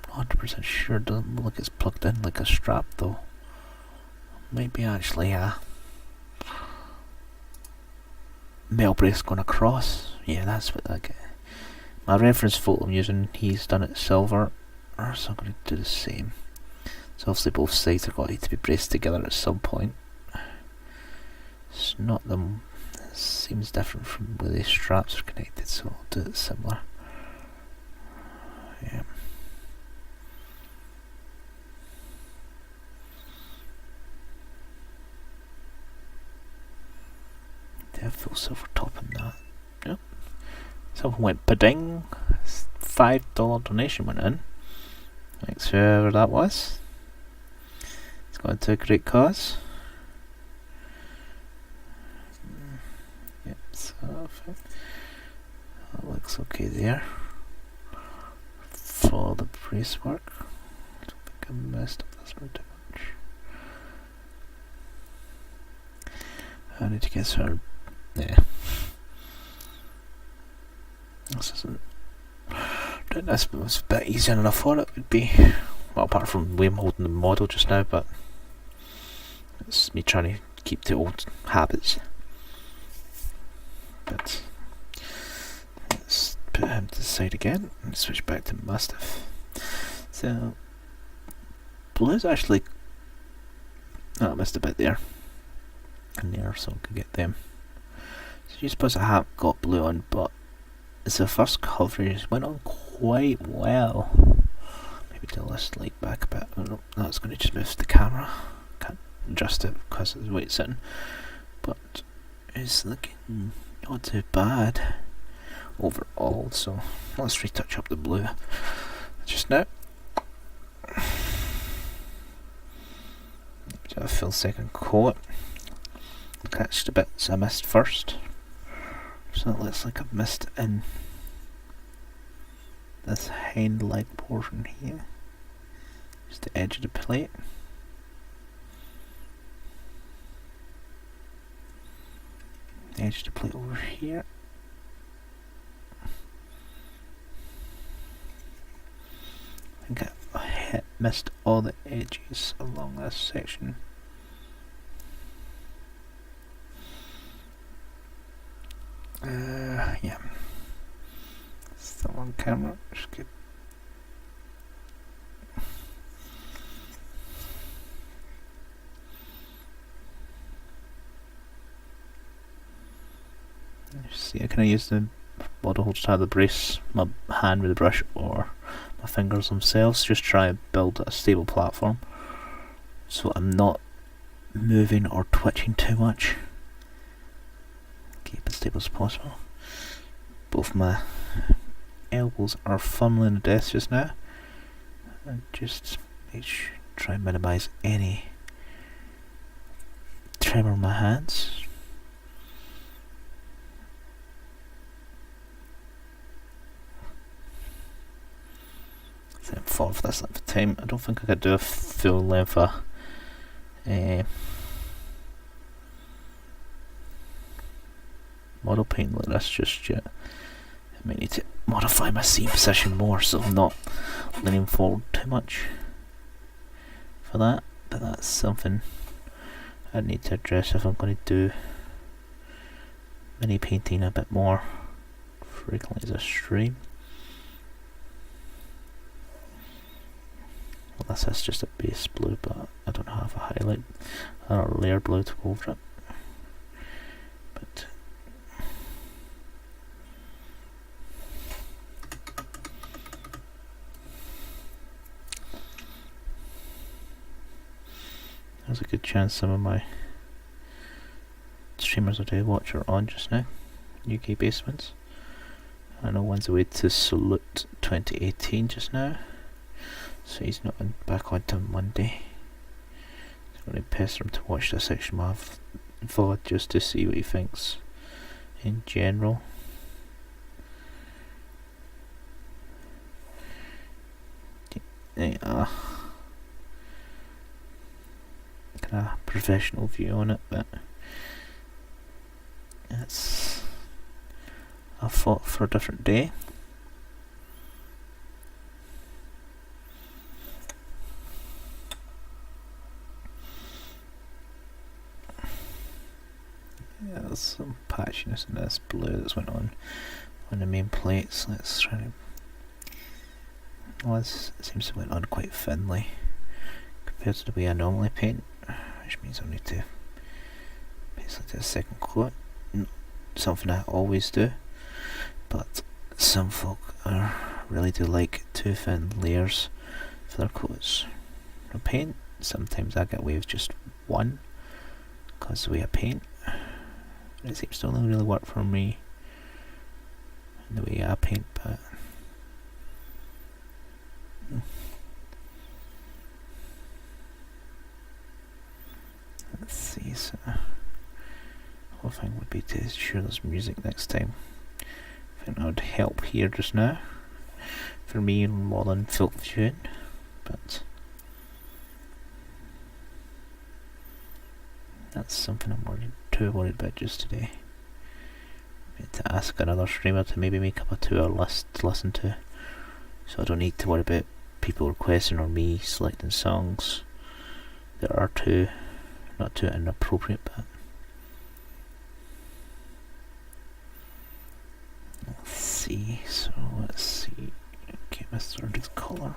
100% sure, doesn't look like it's plugged in like a strap though. Maybe actually a metal brace going across. Yeah, that's what I get. My reference photo I'm using, he's done it silver, so I'm going to do the same. So obviously both sides are going to be braced together at some point. It's not them. It seems different from where the straps are connected, so I'll do it similar. Yeah. They have full silver top in that. Yep. Someone went pudding. $5 donation went in. Thanks whoever that was. It's going to a great cause. Yep, so that looks okay there. For the brace work. I don't think I messed up this one too much. I need to get started. Yeah. This isn't. Doing this was a bit easier than I thought it would be. Well, apart from the way I'm holding the model just now, but it's me trying to keep to old habits. But let's put him to the side again and switch back to Mastiff. So blue's actually, I missed a bit there and there, so I can get them. So you suppose I haven't got blue on, but it's the first coverage, went on quite well. Maybe to list light back a bit. Oh, no, that's going to just move the camera. Can't adjust it because of the way it's sitting. But it's looking not too bad overall, so let's retouch up the blue just now. Do a full second coat. Catch the bits I missed first. So it looks like I've missed in this hind leg portion here. Just the edge of the plate. The edge of the plate over here. I think I missed all the edges along this section. Yeah. Still on camera. Just good. See, I kind of use the model holder to have the brace my hand with the brush or my fingers themselves. Just try and build a stable platform so I'm not moving or twitching too much. Keep it stable as possible. Both my elbows are firmly on the desk just now, and just try and minimise any tremor in my hands. So I'm forward for this length of time. I don't think I could do a full length of model paint like this just yet. I may need to modify my seam position more so I'm not leaning forward too much for that, but that's something I need to address if I'm going to do mini painting a bit more frequently as a stream. Well, this is just a base blue, but I don't have a highlight or a layer blue to go over it. But there's a good chance some of my streamers I do watch are on just now. UK Basements. I know one's away to Salute 2018 just now, so he's not back on till Monday. I'm going to pester him to watch this section of VOD just to see what he thinks in general. Yeah. Kind of professional view on it, but it's a thought for a different day. Yeah, there's some patchiness in this blue that's went on the main plates. Let's try to. Well, this seems to have went on quite thinly compared to the way I normally paint, which means I need to basically do a second coat. Something I always do, but some folk really do like two thin layers for their coats. For paint, sometimes I get away with just one because the way I paint. It seems to only really work for me and the way I paint, but let's see. So the whole thing would be to ensure there's music next time. I think that would help here just now for me more than folk viewing, but that's something I'm too worried about just today. Maybe to ask another streamer to maybe make up a 2-hour list to listen to, so I don't need to worry about people requesting or me selecting songs. There are two not too inappropriate, but let's see. So let's see. Okay, Mr. Color.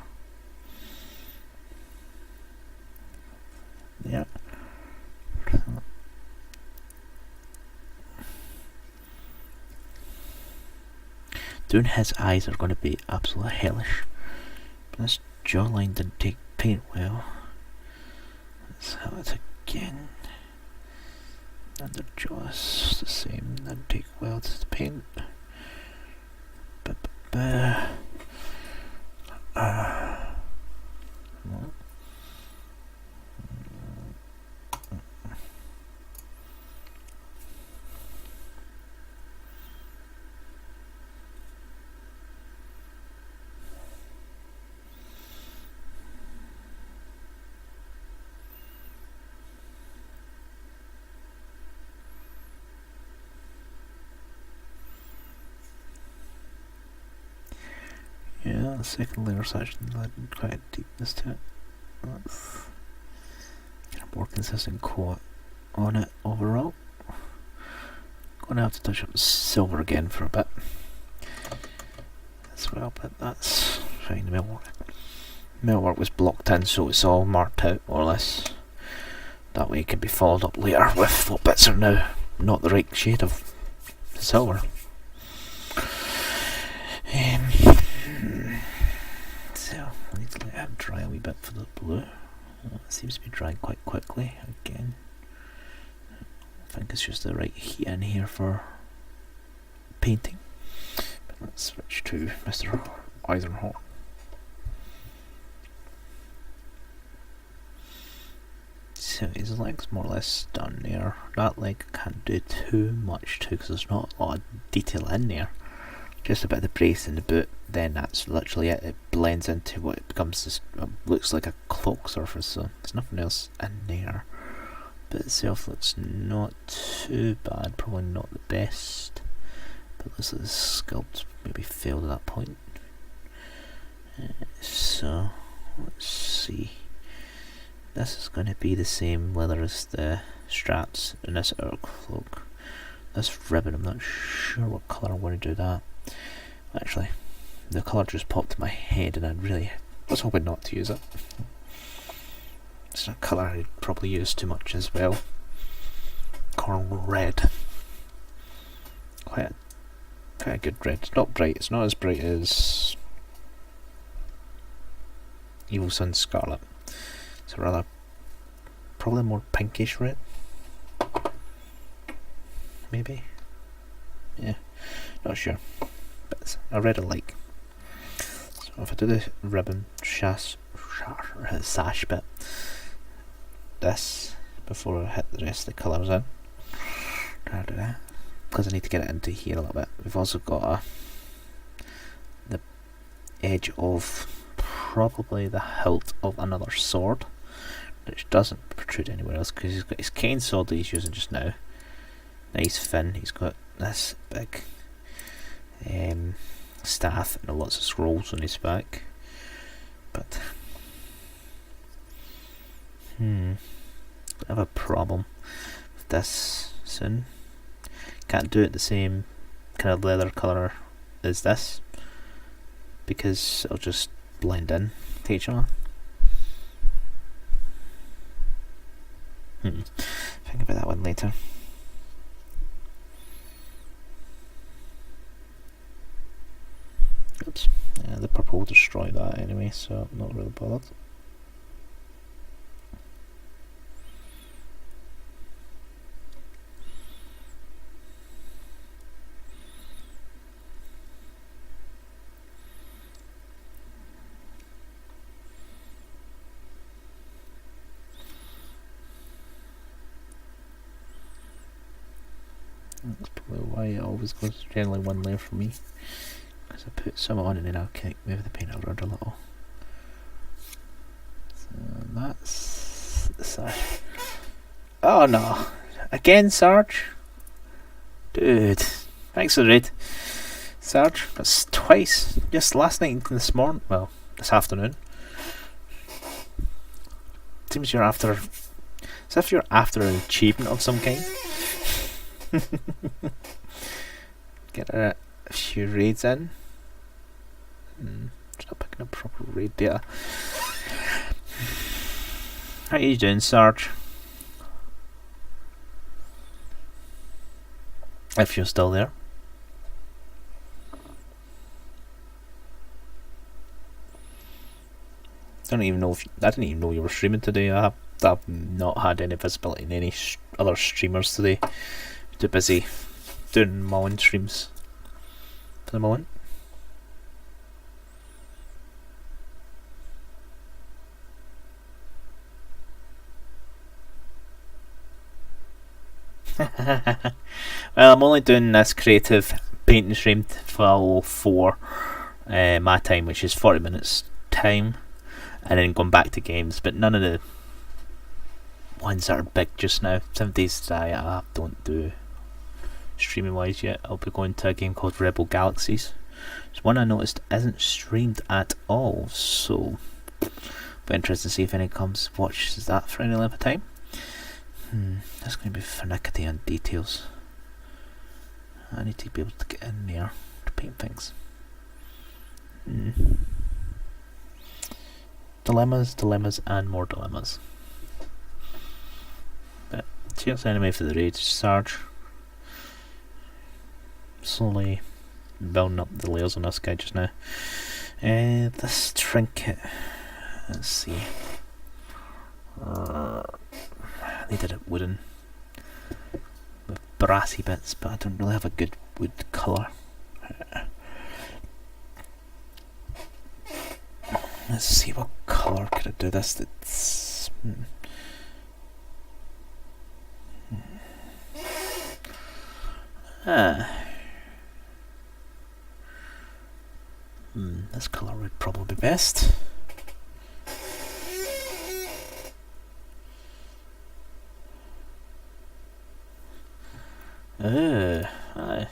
Yeah. Doing his eyes are going to be absolutely hellish. But this jawline didn't take paint well. Let's have it again. And the jaw's the same, didn't take well to the paint. Yeah, the second layer's actually added quite a deepness to it. Let's get a more consistent coat on it overall. Gonna have to touch up the silver again for a bit as well, but that's fine. The millwork was blocked in, so it's all marked out more or less. That way it can be followed up later with what bits are now not the right shade of silver. So I need to let it dry a wee bit for the blue. It seems to be drying quite quickly again. I think it's just the right heat in here for painting. But let's switch to Mr. Eisenhorn. So his leg's more or less done there. That leg I can't do too much to because there's not a lot of detail in there. Just a bit of the brace and the boot, then that's literally it. It blends into what it becomes this, looks like a cloak surface, so there's nothing else in there. But itself looks not too bad, probably not the best. But looks like the sculpt maybe failed at that point. So, let's see. This is going to be the same leather as the straps in this outer cloak. This ribbon, I'm not sure what colour I want to do that. Actually, the colour just popped in my head and I was hoping not to use it. It's a colour I'd probably use too much as well. Coral red. Quite a good red. It's not bright, it's not as bright as Evil Sunz Scarlet. It's a rather, probably more pinkish red. Maybe? Yeah, not sure. But it's a red I like. So if I do the ribbon sash bit, this, before I hit the rest of the colours in, because I need to get it into here a little bit. We've also got the edge of probably the hilt of another sword, which doesn't protrude anywhere else because he's got his cane sword that he's using just now. Nice fin, he's got this big staff and lots of scrolls on his back. But I have a problem with this soon. Can't do it the same kind of leather colour as this because it'll just blend in to each other. Think about that one later. Oops. Yeah, the purple will destroy that anyway, so I'm not really bothered. That's probably why it always goes generally one layer for me. Because I put some on and then I'll move the paint around a little. So that's the sash. Oh no! Again, Sarge? Dude, thanks for the raid. Sarge, that's twice. Just last night and this morning. Well, this afternoon. Seems you're after As if you're after an achievement of some kind. Get a few raids in. Just not picking up proper raid data. How you doing, Sarge? If you're still there. I didn't even know you were streaming today. I've not had any visibility in any other streamers today. Too busy doing my own streams for the moment. Well, I'm only doing this creative painting stream till 4 my time, which is 40 minutes time, and then going back to games, but none of the ones that are big just now. 7 days today I don't do streaming wise yet. I'll be going to a game called Rebel Galaxies. It's one I noticed isn't streamed at all, so be interested to see if anyone watches that for any length of time. That's going to be finicky on details. I need to be able to get in there to paint things. Dilemmas, and more dilemmas. But cheers anyway for the raid, Sarge. Slowly building up the layers on this guy just now. This trinket, let's see. They did it wooden with brassy bits, but I don't really have a good wood colour. Let's see, what colour could I do this that's this colour would probably be best.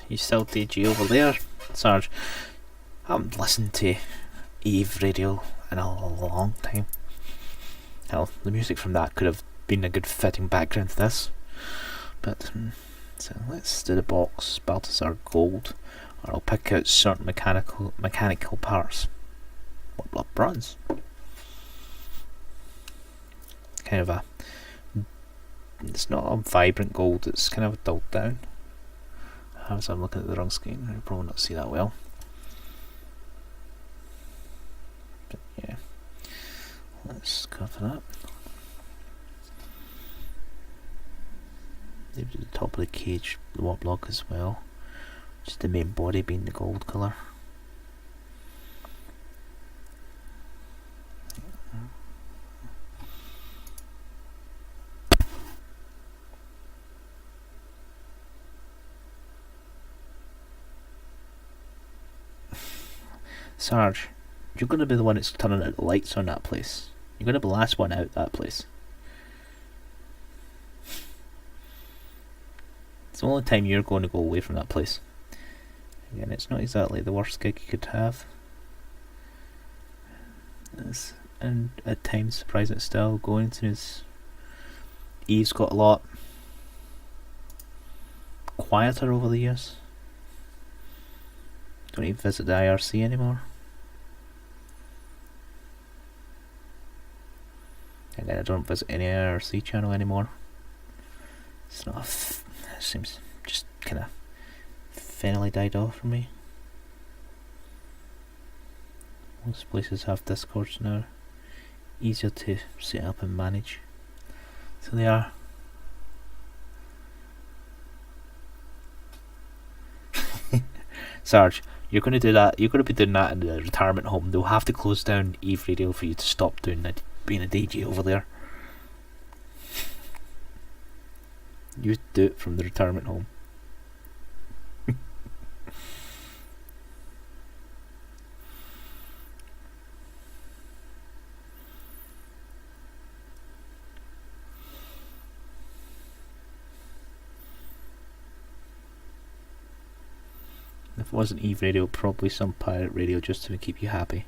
You still DG over there, Sarge? I haven't listened to Eve Radio in a long time. Hell, the music from that could have been a good fitting background to this. But so let's do the box Balthasar Gold, or I'll pick out certain mechanical parts. What blood bronze? Kind of it's not a vibrant gold, it's kind of a dulled down. As I'm looking at the wrong screen, I'll probably not see that well. But yeah, let's go for that. Maybe the top of the cage, the watt block as well. Just the main body being the gold colour. Sarge, you're going to be the one that's turning out the lights on that place. You're going to be the last one out that place. It's the only time you're going to go away from that place. Again, it's not exactly the worst gig you could have. And at times surprising it's still going to his. Eve's got a lot quieter over the years. Don't even visit the IRC anymore. Again, I don't visit any IRC channel anymore. It's not it seems just kind of finally died off for me. Most places have Discords now. Easier to set up and manage. So they are. Sarge, you're going to do that. You're going to be doing that in the retirement home. They'll have to close down Eve Radio for you to stop doing that, being a DJ over there. You do it from the retirement home. If it wasn't Eve Radio, probably some pirate radio just to keep you happy.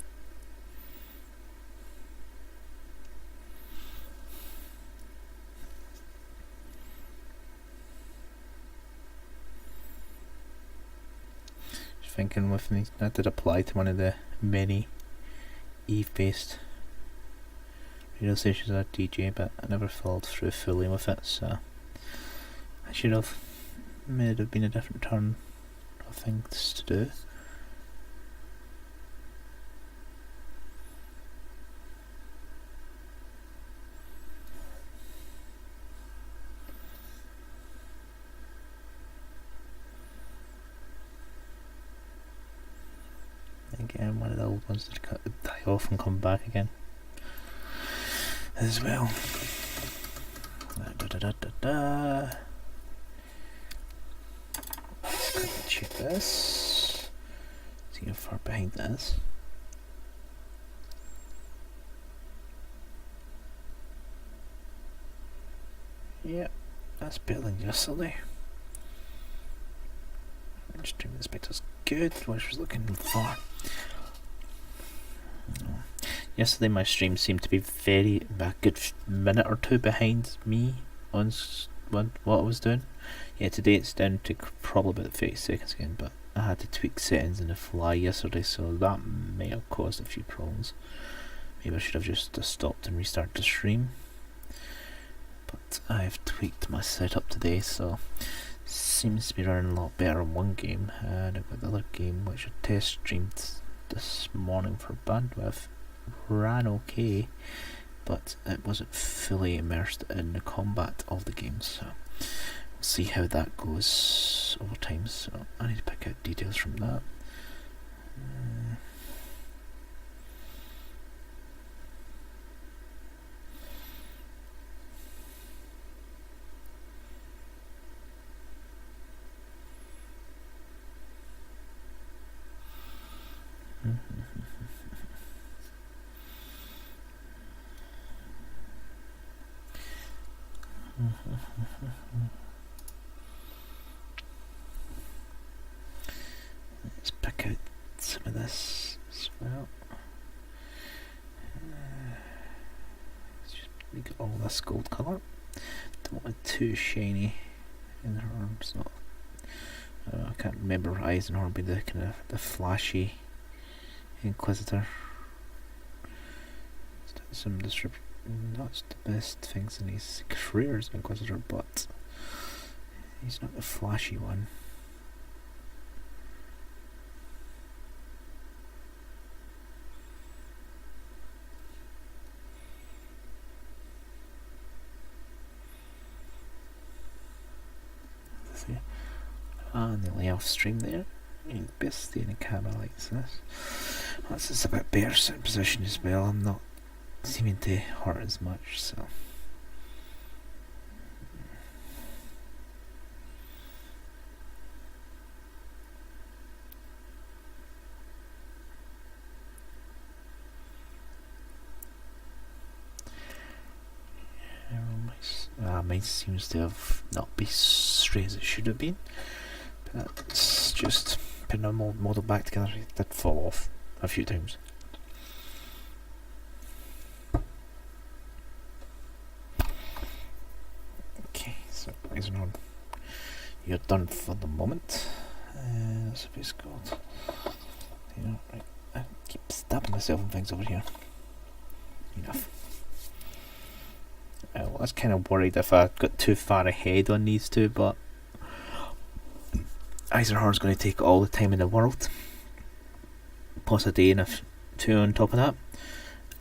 thinking with me. That did apply to one of the many Eve-based radio stations I DJ, but I never followed through fully with it, so I should have. May have been a different turn of things to do. Again, one of the old ones that die off and come back again as well. Let's quickly check this. See how far behind that is. Yep, that's better than yesterday. Stream inspector's good. What was looking for? Yesterday my stream seemed to be a good minute or two behind me on what I was doing. Yeah, today it's down to probably about 30 seconds again, but I had to tweak settings in the fly yesterday, so that may have caused a few problems. Maybe I should have just stopped and restarted the stream. But I've tweaked my setup today, so seems to be running a lot better in one game, and I've got the other game which I test streamed this morning for bandwidth. Ran okay, but it wasn't fully immersed in the combat of the game, so we'll see how that goes over time. So I need to pick out details from that. Let's pick out some of this as well. Let's just make all this gold colour. Don't want it too shiny in her arms. Not. I can't remember Eisenhorn being the kind of the flashy Inquisitor. Some not the best things in his career as an Inquisitor, but he's not the flashy one. Let's see. And the layoff stream there. You best stay in a camera like this. That's just a bit better sitting position as well. I'm not seeming to hurt as much, so mine seems to have not been straight as it should have been, but that's just putting a model back together. It did fall off a few times. Okay, so Eisenhorn, you're done for the moment. That's what it's called. Right. I keep stabbing myself and things over here. Enough. I was kind of worried if I got too far ahead on these two, but Eisenhorn's going to take all the time in the world, plus a day and two on top of that,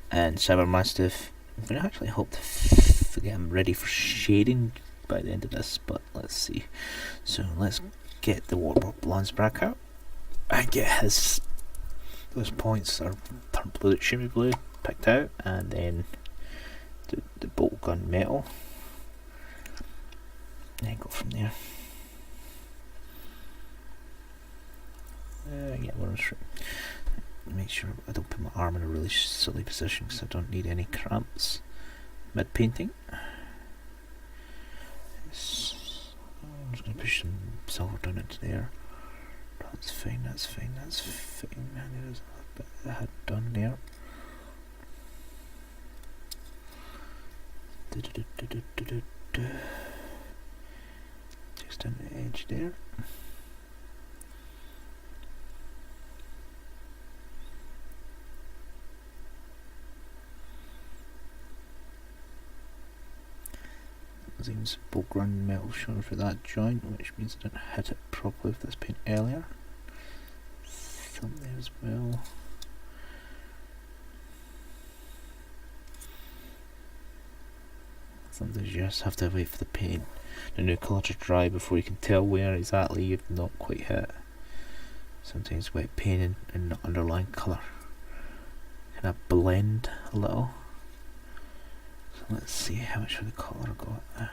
and Cybermastiff, I'm going to actually hope to get him ready for shading by the end of this, but let's see. So let's get the Warburg Landsbrack out and get those points that are turned blue, that shimmy blue, picked out, and then the bolt gun metal, and then go from there. Yeah, we're on straight. Make sure I don't put my arm in a really silly position because I don't need any cramps mid painting. I'm just going to push some silver down into there. That's fine, that's fine, that's fine. There's a bit that I had done there. Just on the edge there. Seems simple ground metal shown for that joint, which means I didn't hit it properly with this paint earlier. Something as well. Sometimes you just have to wait for the paint, the new colour to dry before you can tell where exactly you've not quite hit. Sometimes wet paint and the underlying colour kind of blend a little. So let's see how much of the colour I got.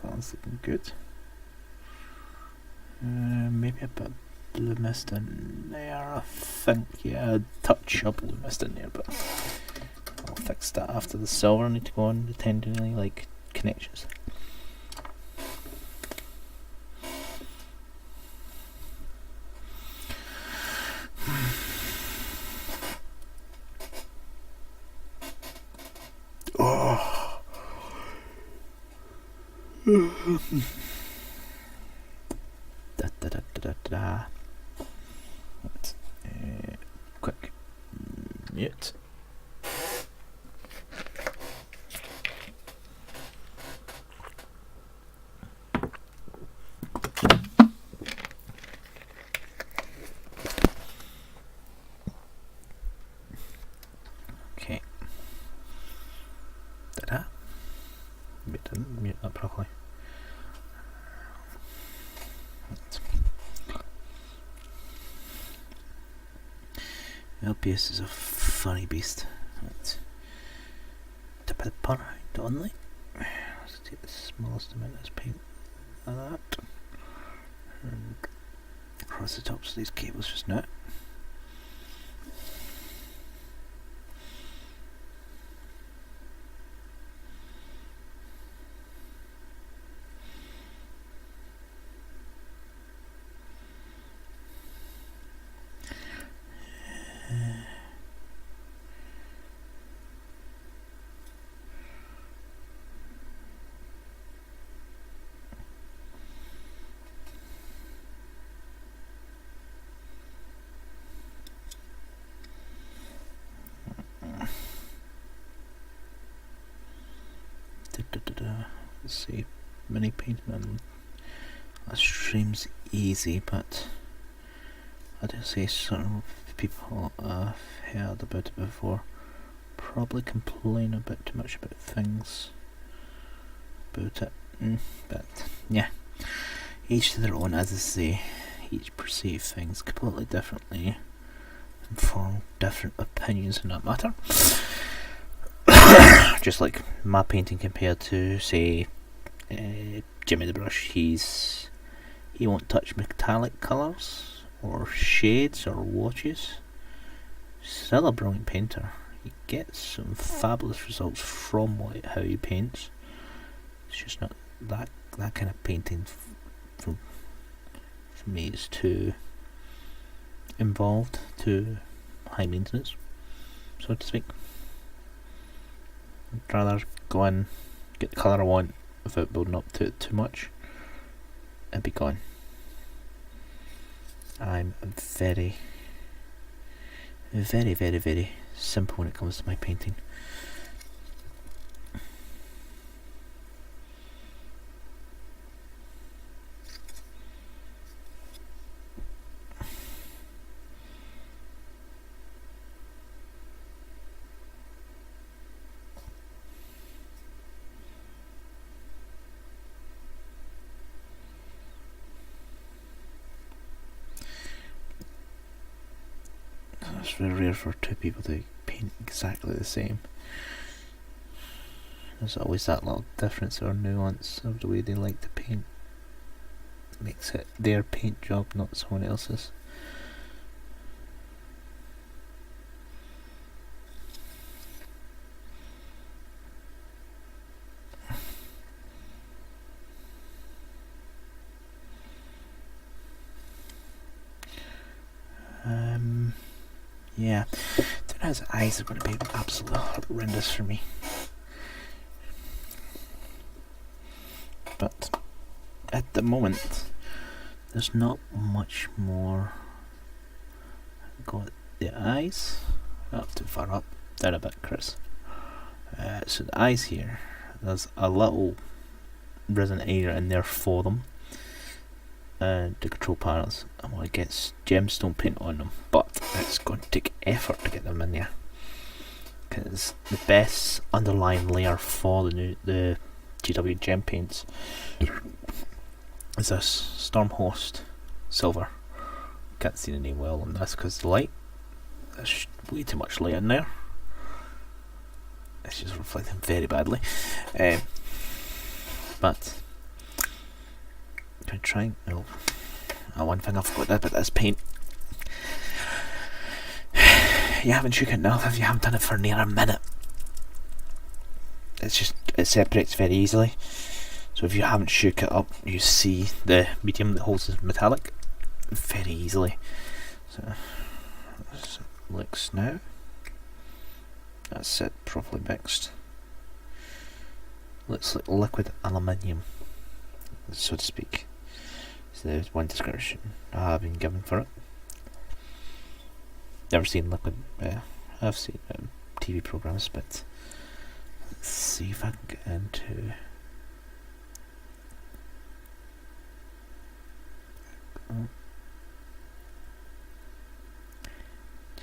That's looking good. Maybe a bit of blue mist in there, I think. Yeah, a touch of blue mist in there, but I'll fix that after the silver. I need to go on the tendonly like connections. Let's, quick mute. Okay. Ta-da. Didn't mute that properly. LPS is a funny beast. Let's tip of the pen only. Let's take the smallest amount of this paint like that and across the tops of these cables just now. Let's see, mini painting on that stream's easy, but I do say some people have heard about it before probably complain a bit too much about things about it, but yeah, each to their own. As I say, each perceive things completely differently and form different opinions in that matter. Just like my painting compared to, say, Jimmy the Brush, he won't touch metallic colours or shades or watches. Still a brilliant painter. He gets some fabulous results from how he paints. It's just not that kind of painting for me is too involved, too high maintenance, so to speak. I'd rather go in, get the colour I want without building up to it too much, and be gone. I'm very, very, very, very simple when it comes to my painting. It's very rare for two people to paint exactly the same. There's always that little difference or nuance of the way they like to paint. It makes it their paint job, not someone else's. Yeah, his eyes are going to be absolutely horrendous for me. But at the moment, there's not much more. Got the eyes. Not too far up. Down a bit, Chris. So the eyes here, there's a little resin area in there for them. And the control panels, I want to get gemstone paint on them, but it's going to take effort to get them in there, because the best underlying layer for the GW gem paints is this Stormhost Silver. Can't see the name well on this because the light, there's way too much light in there. It's just reflecting very badly. But I'm trying. One thing I forgot about this paint. You haven't shook it enough if you haven't done it for near a minute. It separates very easily. So if you haven't shook it up, you see the medium that holds the metallic very easily. So this looks now. That's it, properly mixed. Looks like liquid aluminium, so to speak. So there's one description I have been given for it. Never seen liquid. I've seen TV programs, but let's see if I can get into.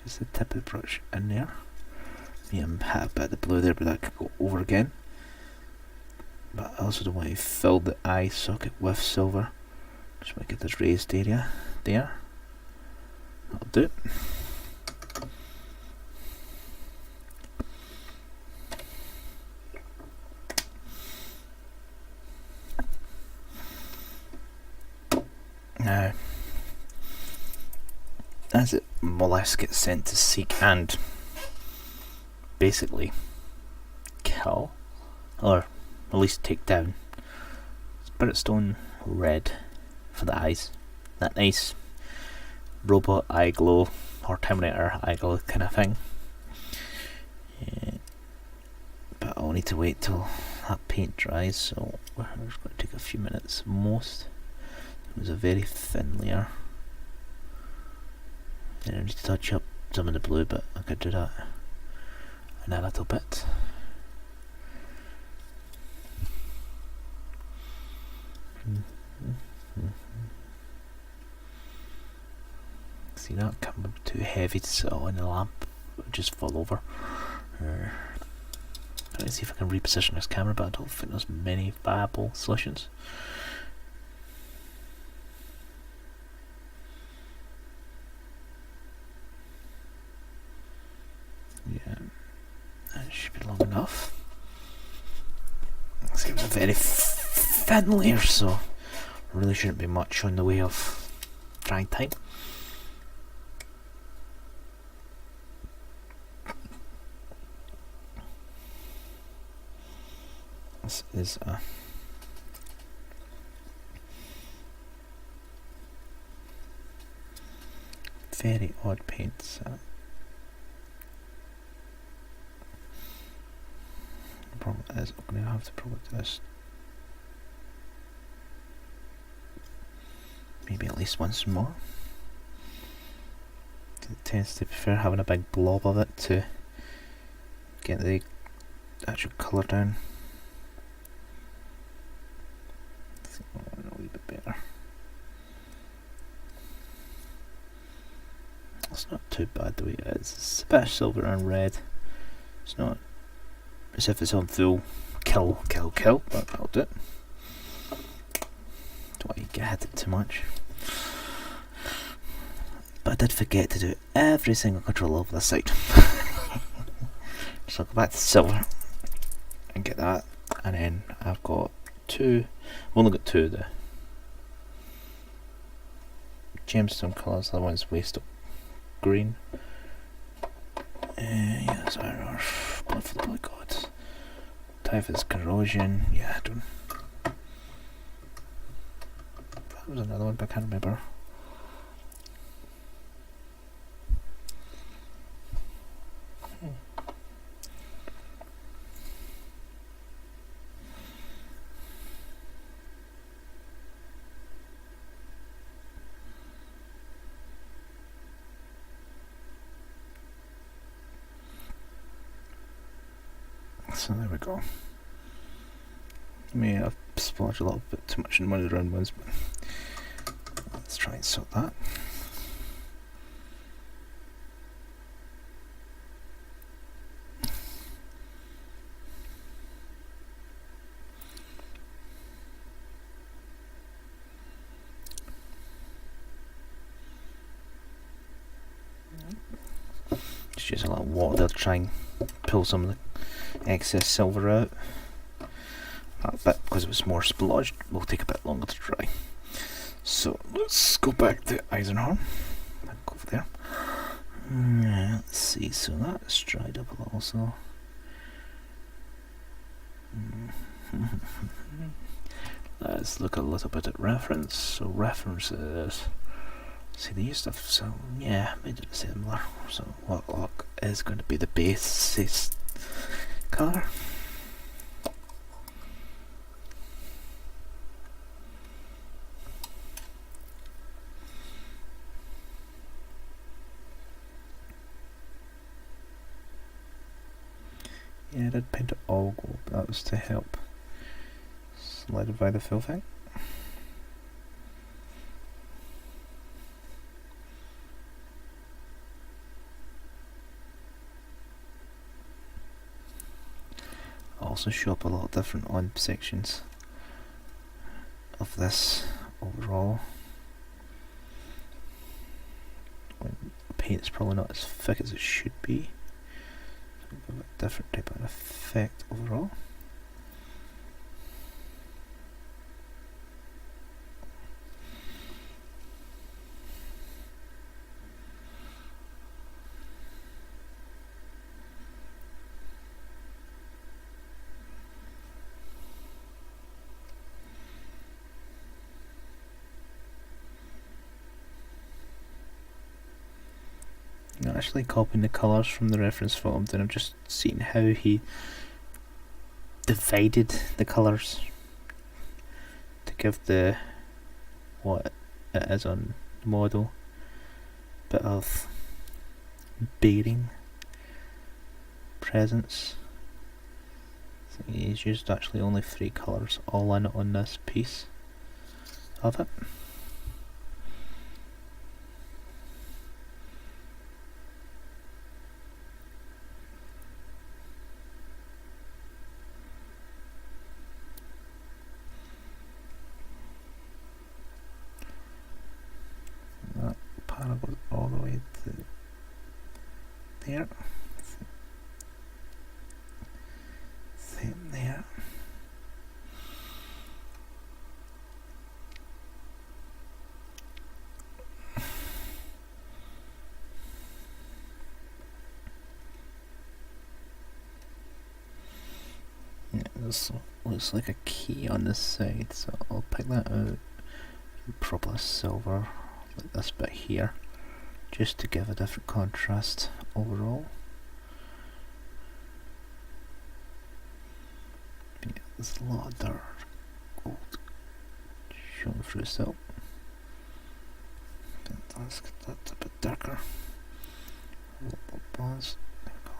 Just the tip of the brush in there. Yeah, I'm happy about the blue there, but that could go over again. But I also don't want to fill the eye socket with silver. Just want to get this raised area there. That'll do it. Now, as it more or less gets sent to seek and basically kill, or at least take down, Spirit Stone red for the eyes. That nice robot eye glow or Terminator eye glow kind of thing. Yeah. But I'll need to wait till that paint dries, so we're just going to take a few minutes most. It was a very thin layer. And I need to touch up some of the blue, but I could do that in a little bit. See that coming too heavy to sit on the lamp, it would just fall over. Let's see if I can reposition this camera, but I don't think there's many viable solutions. Yeah, that should be long enough. See, it was a very thin layer, so really shouldn't be much on the way of drying time. This is a very odd paint set. The problem is I'm going to have to probably this maybe at least once more. It tends to prefer having a big blob of it to get the actual colour down. A wee bit better. It's not too bad the way it is. It's a bit of silver and red. It's not as if it's on full kill, but that'll do it. Don't want you to get hit it too much. But I did forget to do every single control over this side. So I'll go back to silver and get that, and then I've got two. I've only got two of the gemstone colours. The other one's waste up green. Yeah, that's our blood for the blood gods. Typhus corrosion. Yeah, I don't. That was another one, but I can't remember. So there we go. May have splodged a little bit too much in one of the round ones, but let's try and sort that. Just use a little water to try and pull some of the excess silver out. That bit, because it was more splodged, will take a bit longer to dry. So let's go back to Eisenhorn. Go over there. Let's see, so that's dried up a little, so let's look a little bit at reference. So references. See, they used to have, so yeah, made it similar. So Whitlock is going to be the basis colour. Yeah, I did paint it all gold, but that was to help solidify the fill thing. Also show up a lot different on sections of this overall. When the paint's probably not as thick as it should be. So we've got a different type of effect overall. Not actually copying the colours from the reference photo, then I've just seen how he divided the colours to give the what it is on the model bit of bearing presence. So he's used actually only 3 colours all in on this piece of it. Goes all the way to there. Same there. Yeah, this looks like a key on this side, so I'll pick that out and proper silver like this bit here, just to give a different contrast overall. But yeah, there's a lot of dark gold showing through still. Let's get that a bit darker. Bonds. There we go.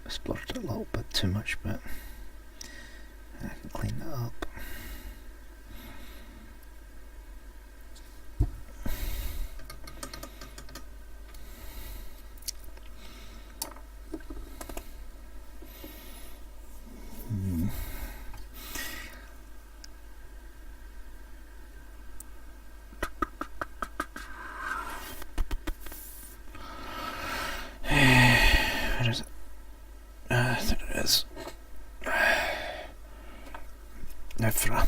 I splurged a little bit too much, but I can clean that up. Where is it? There it is. Nifra.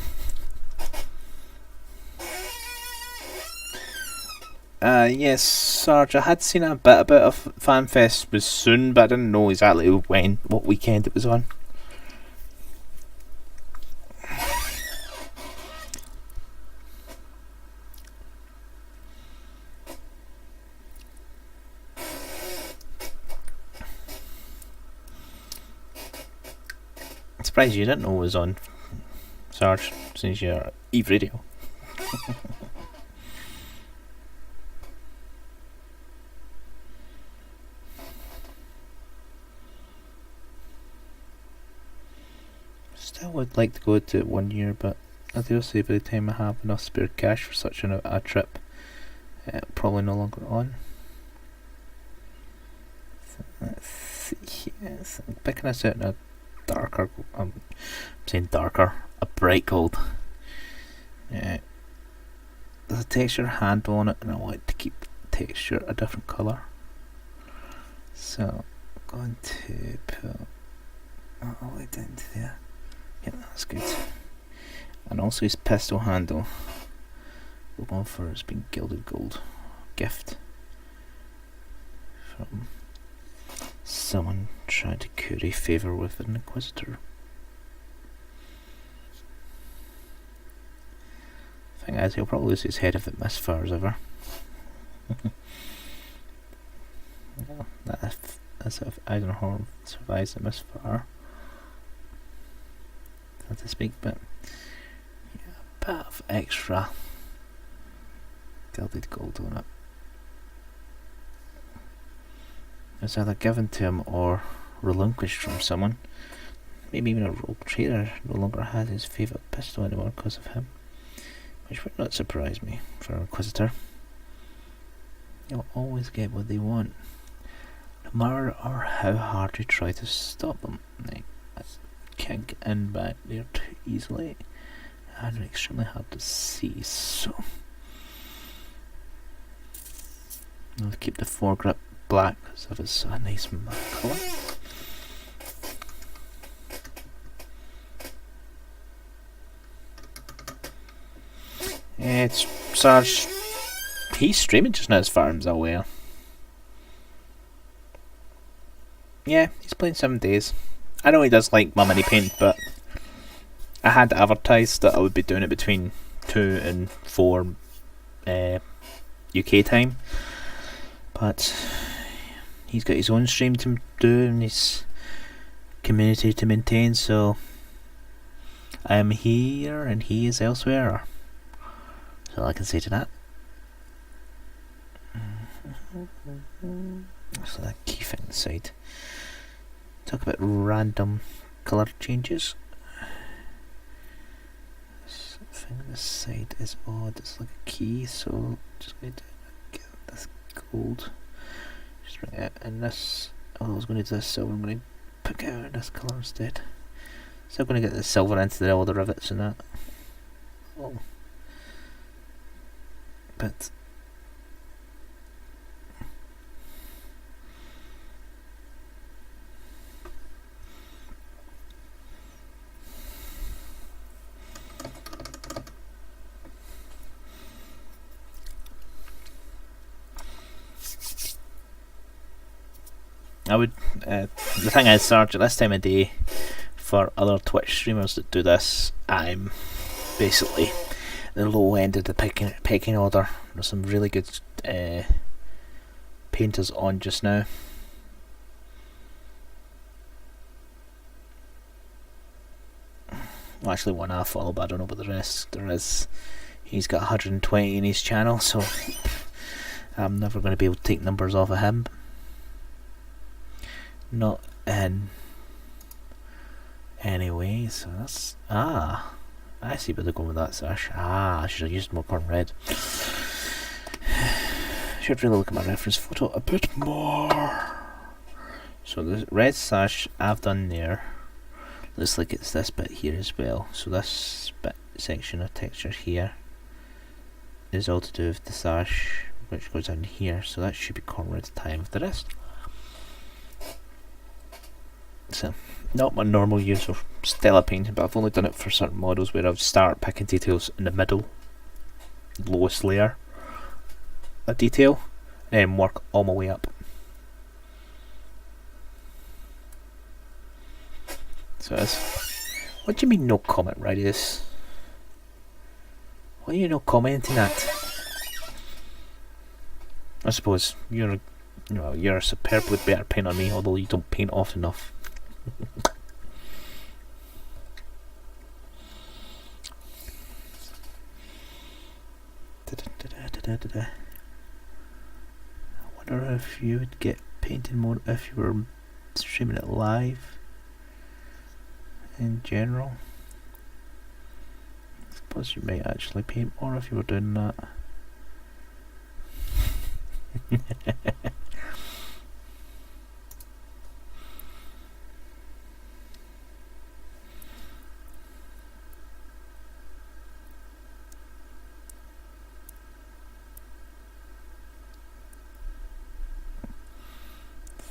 Yes, Sarge, I had seen a bit about a FanFest was soon, but I didn't know exactly when, what weekend it was on. I'm surprised you didn't know it was on, Sarge, since you're Eve Radio. I would like to go to it 1 year, but I do say by the time I have enough spare cash for such a trip, probably no longer on. So let's see. Yes, I'm picking this out in a darker. I'm saying darker, a bright gold. There's a texture handle on it, and I want to keep the texture a different colour. So I'm going to put all the way down to there. Yeah, that's good. And also his pistol handle, we're going for it's been gilded gold. Gift from someone trying to curry favour with an Inquisitor. Thing is, he'll probably lose his head if it misfires ever. Well, that's if Eisenhorn survives the misfire, so to speak, but yeah, a bit of extra gilded gold on it. It's either given to him or relinquished from someone. Maybe even a rogue trader no longer has his favourite pistol anymore because of him, which would not surprise me for an Inquisitor. They'll always get what they want, no matter or how hard you try to stop them. They can't get in back there too easily, and they're extremely hard to see, so I'll keep the foregrip black because of its a nice matte colour. It's Sarge. He's streaming just now as far as I'm aware. Yeah, he's playing 7 days. I know he does like my mini paint, but I had advertised that I would be doing it between 2 and 4 UK time, but he's got his own stream to do and his community to maintain, so I am here and he is elsewhere. That's all I can say to that. So that key thing inside. Talk about random colour changes. This thing on this side is odd. It's like a key, so just going to get this gold. Just bring it in this. Oh, I was going to do this silver. I'm going to pick it out in this colour instead. Still going to get the silver into all the rivets and that. Oh. But I would, the thing is, Sarge, at this time of day, for other Twitch streamers that do this, I'm basically the low end of the pecking order. There's some really good painters on just now. Well, actually one I follow, but I don't know about the rest. There is, he's got 120 in his channel, so I'm never going to be able to take numbers off of him. Not in any way, so that's, I see where they're going with that sash. I should have used more corn red. Should really look at my reference photo a bit more. So the red sash I've done there looks like it's this bit here as well. So this bit section of texture here is all to do with the sash, which goes in here. So that should be corn red time with the rest. So, not my normal use of Stella painting, but I've only done it for certain models where I would start picking details in the middle, lowest layer of detail, and then work all my way up. So what do you mean no comment, Radius? Why are you not commenting that? I suppose you're a superbly better painter than me, although you don't paint often enough. I wonder if you would get painting more if you were streaming it live in general. suppose you might actually paint more if you were doing that.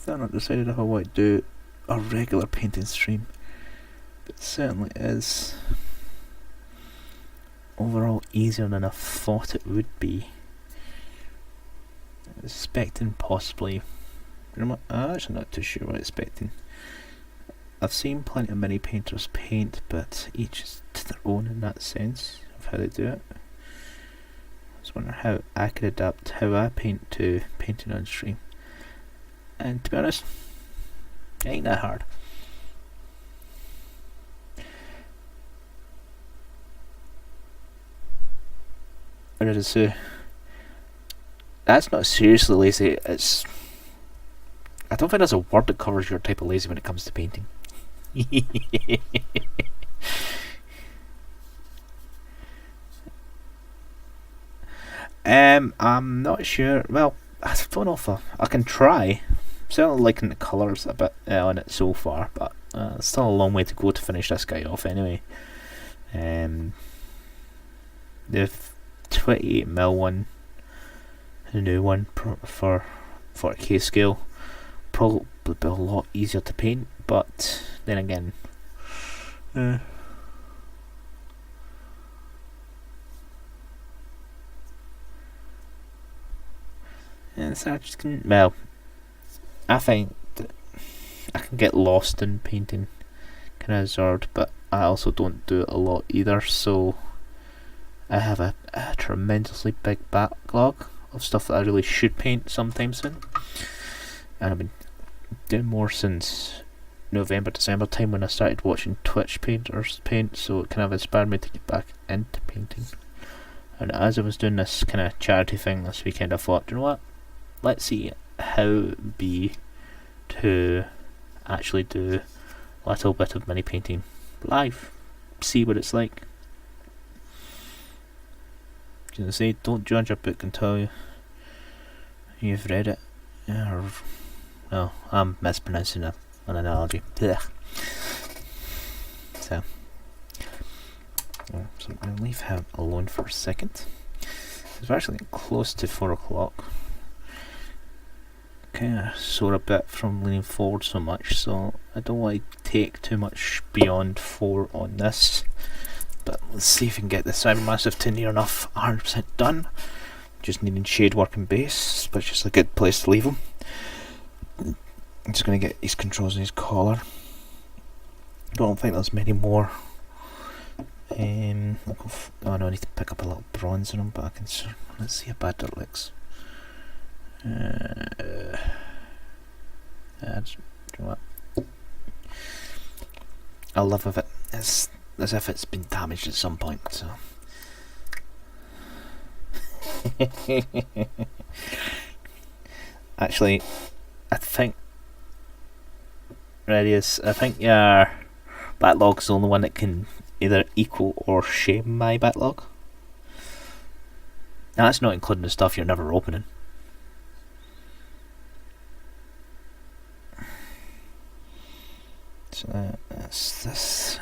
Still not decided if I want to do a regular painting stream, but it certainly is overall easier than I thought it would be. I was expecting possibly, I'm actually not too sure what I'm expecting. I've seen plenty of mini painters paint, but each is to their own in that sense of how they do it. I was wondering how I could adapt how I paint to painting on stream. And to be honest, it ain't that hard. Or did I say? That's not seriously lazy, it's... I don't think there's a word that covers your type of lazy when it comes to painting. I'm not sure. Well, I don't know if I can try. Certainly liking the colours a bit on it so far, but it's still a long way to go to finish this guy off anyway. The 28mm one, the new one for 40k scale, probably be a lot easier to paint, but then again, it's actually, well, I think that I can get lost in painting kind of Zord, but I also don't do it a lot either, so I have a tremendously big backlog of stuff that I really should paint sometime soon, and I've been doing more since November, December time when I started watching Twitch painters paint, so it kind of inspired me to get back into painting. And as I was doing this kind of charity thing this weekend, I thought, you know what, let's see how it would be to actually do a little bit of mini painting live, see what it's like. As I say, don't judge a book until you've read it. Or, no, I'm mispronouncing an analogy. Blech. So I'm going to leave him alone for a second. We're actually getting close to 4 o'clock. Kind of sore a bit from leaning forward so much, so I don't want to take too much beyond 4 on this. But let's see if we can get the Cybermassive to near enough 100% done. Just needing shade work and base, which is a good place to leave him. I'm just going to get his controls and his collar. Don't think there's many more. Oh no, I need to pick up a little bronze on him, but I can. Let's see how bad that looks. Do you know what? I love of it. It's as if it's been damaged at some point. So. Actually, I think Radius. I think your backlog's the only one that can either equal or shame my backlog. Now, that's not including the stuff you're never opening. So that's this.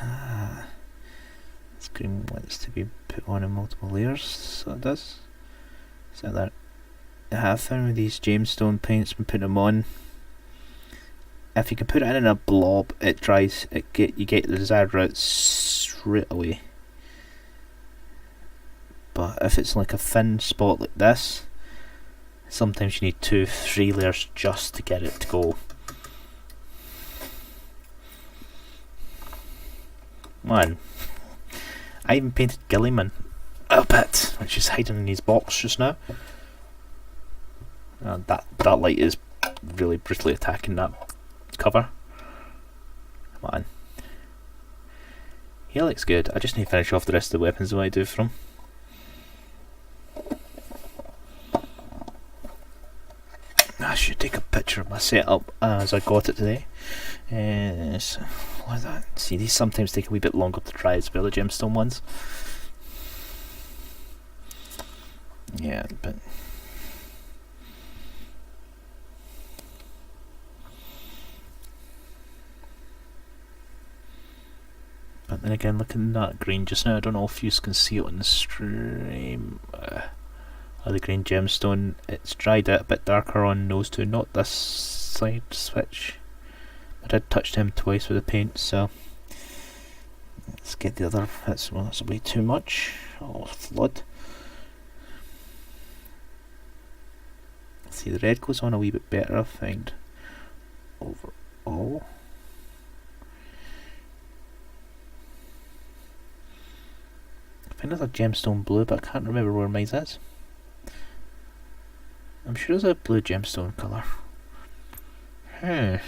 Screen wants to be put on in multiple layers, so it does. So that I have found with these Jamestone paints and put them on. If you can put it in a blob, it dries. You get the desired route straight away. But if it's like a thin spot like this, sometimes you need 2-3 layers just to get it to go. Man, I even painted Gilliman a bit, which is hiding in his box just now. That light is really brutally attacking that cover. Come on. He looks good. I just need to finish off the rest of the weapons that I do from him. I should take a picture of my setup as I got it today. So, like that. See, these sometimes take a wee bit longer to dry as well, the gemstone ones. Yeah, but then again, looking at that green just now, I don't know if you can see it on the stream. The green gemstone, it's dried out a bit darker on those two, not this side switch. I did touch them twice with the paint, so let's get the other. That's way too much. Oh, flood. See, the red goes on a wee bit better, I find. Overall. I think there's a gemstone blue, but I can't remember where mine is. I'm sure there's a blue gemstone colour. You know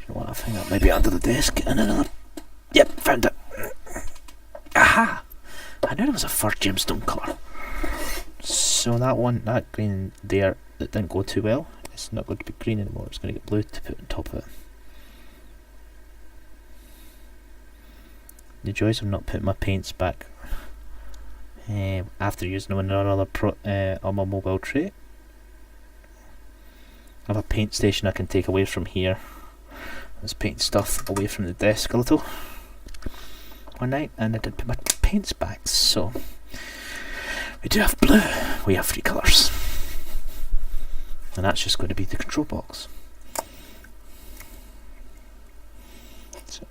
what, I think that might be under the desk. And another. Yep, found it. Aha! I knew there was a third gemstone colour. So that one, that green there, that didn't go too well. It's not going to be green anymore, it's going to get blue to put on top of it. The joys of not putting my paints back after using them on another on my mobile tray. I have a paint station I can take away from here. Let's paint stuff away from the desk a little one night, and I didn't put my paints back, so we do have blue, we have 3 colours, and that's just going to be the control box. So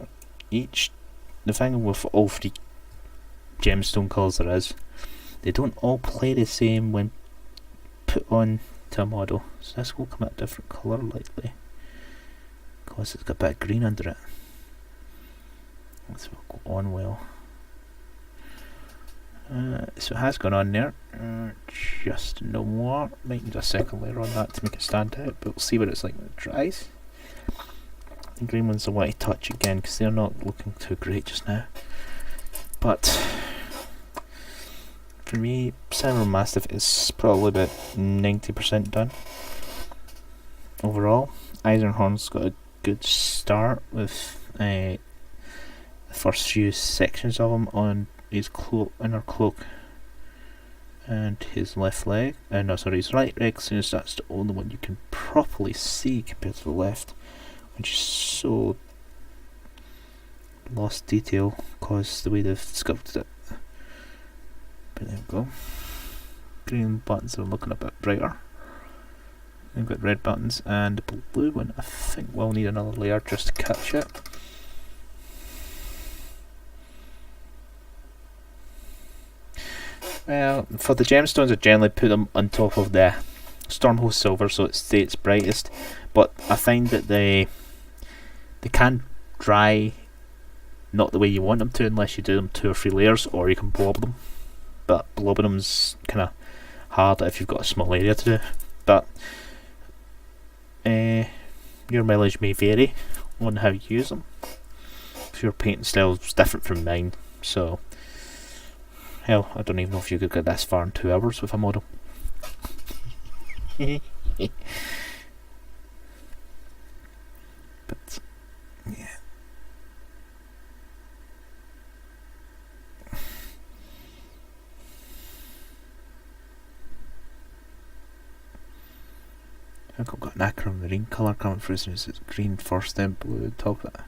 the thing with all 3 gemstone colours there is, they don't all play the same when put on to a model. So this will come out a different colour likely, because it's got a bit of green under it. This will go on well. So it has gone on there, just no more. Might need a second layer on that to make it stand out, but we'll see what it's like when it dries. The green ones I want to touch again because they're not looking too great just now. But for me, Silver Mastiff is probably about 90% done. Overall, Eisenhorn's got a good start with the first few sections of him on his inner cloak and his left leg. No, sorry, his right leg, since that's the only one you can properly see compared to the left, which is so lost detail because the way they've sculpted it. But there we go. Green buttons are looking a bit brighter. We've got red buttons, and the blue one I think we'll need another layer just to catch it. Well, for the gemstones I generally put them on top of the Stormhost Silver so it stays brightest, but I find that they can dry not the way you want them to unless you do them 2 or 3 layers, or you can blob them, but blobbing them's kind of hard if you've got a small area to do. But your mileage may vary on how you use them. If your painting style is different from mine, so hell, I don't even know if you could get this far in 2 hours with a model. But yeah. I think I've got an aquamarine colour coming through, so it's green first, then blue on top of it.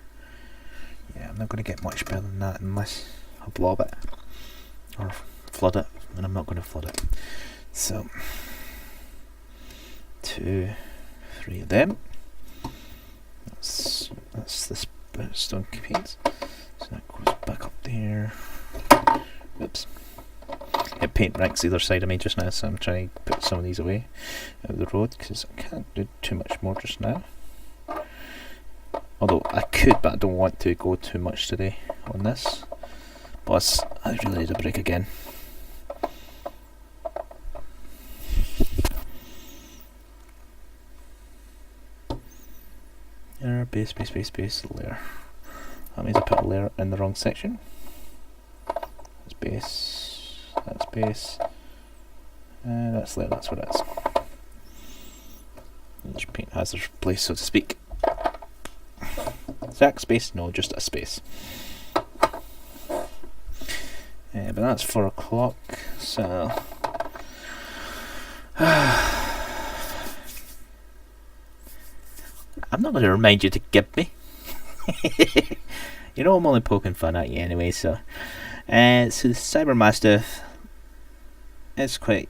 Yeah, I'm not going to get much better than that unless I blob it or flood it, and I'm not going to flood it. So 2, 3 of them. That's this bit of stone paint. So that goes back up there. Oops. It paint ranks either side of me just now, so I'm trying to put some of these away out of the road because I can't do too much more just now. Although I could, but I don't want to go too much today on this. Plus, I really need a break again. Base, layer. That means I put a layer in the wrong section. That's base, that's base, and that's layer, that's what it is. Each paint has their place, so to speak. Exact space? No, just a space. But that's 4 o'clock, so not going to remind you to give me. You know I'm only poking fun at you anyway, so the Cybermastiff is quite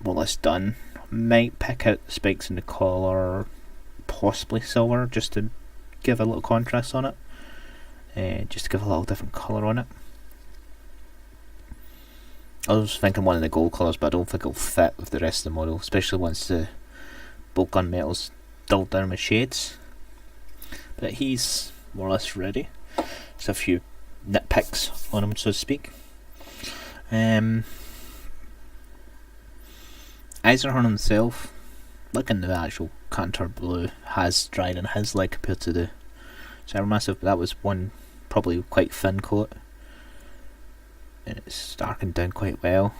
more or less done. Might pick out the spikes in the collar, possibly silver, just to give a little contrast on it, just to give a little different colour on it. I was thinking one of the gold colours, but I don't think it'll fit with the rest of the model, especially once the bolt gunmetal's dulled down with shades. But he's more or less ready. Just a few nitpicks on him, so to speak. Eisenhorn himself, looking at the actual Cantor Blue, has dried in his leg compared to the Cybermassive, but that was one probably quite thin coat. And it's darkened down quite well.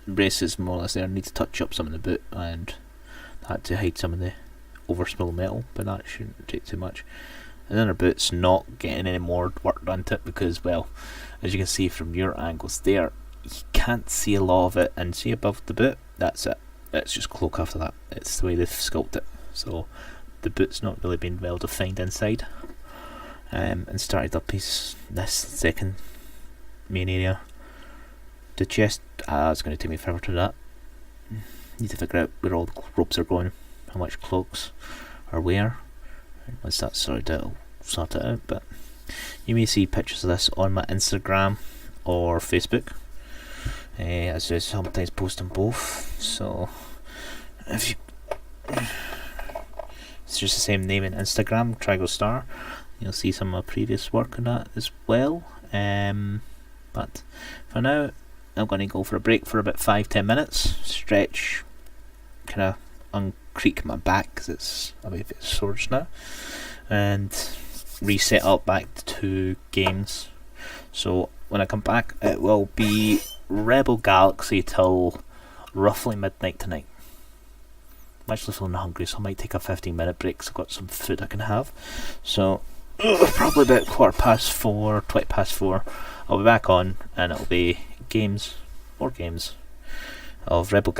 Braces more or less there, need to touch up some of the boot and that to hide some of the overspill metal, but that shouldn't take too much. And then our boot's not getting any more work done to it because, well, as you can see from your angles there, you can't see a lot of it, and see above the boot, that's it. It's just cloak after that. It's the way they've sculpted it. So the boot's not really been well defined inside. And started up this second main area. The chest, it's going to take me forever to do that. Need to figure out where all the ropes are going, how much cloaks are where. Once that's sorted out, I'll sort it out. But you may see pictures of this on my Instagram or Facebook. As I sometimes post on both. So if you, it's just the same name in Instagram, Trigo Star. You'll see some of my previous work on that as well. But for now, I'm going to go for a break for about 5-10 minutes, stretch, kind of uncreak my back because it's a bit sore just now, and reset up back to games. So when I come back, it will be Rebel Galaxy till roughly midnight tonight. I'm actually feeling hungry, so I might take a 15-minute break because I've got some food I can have. So probably about 4:15, 4:20 I'll be back on, and it'll be more games of Rebel Galaxy.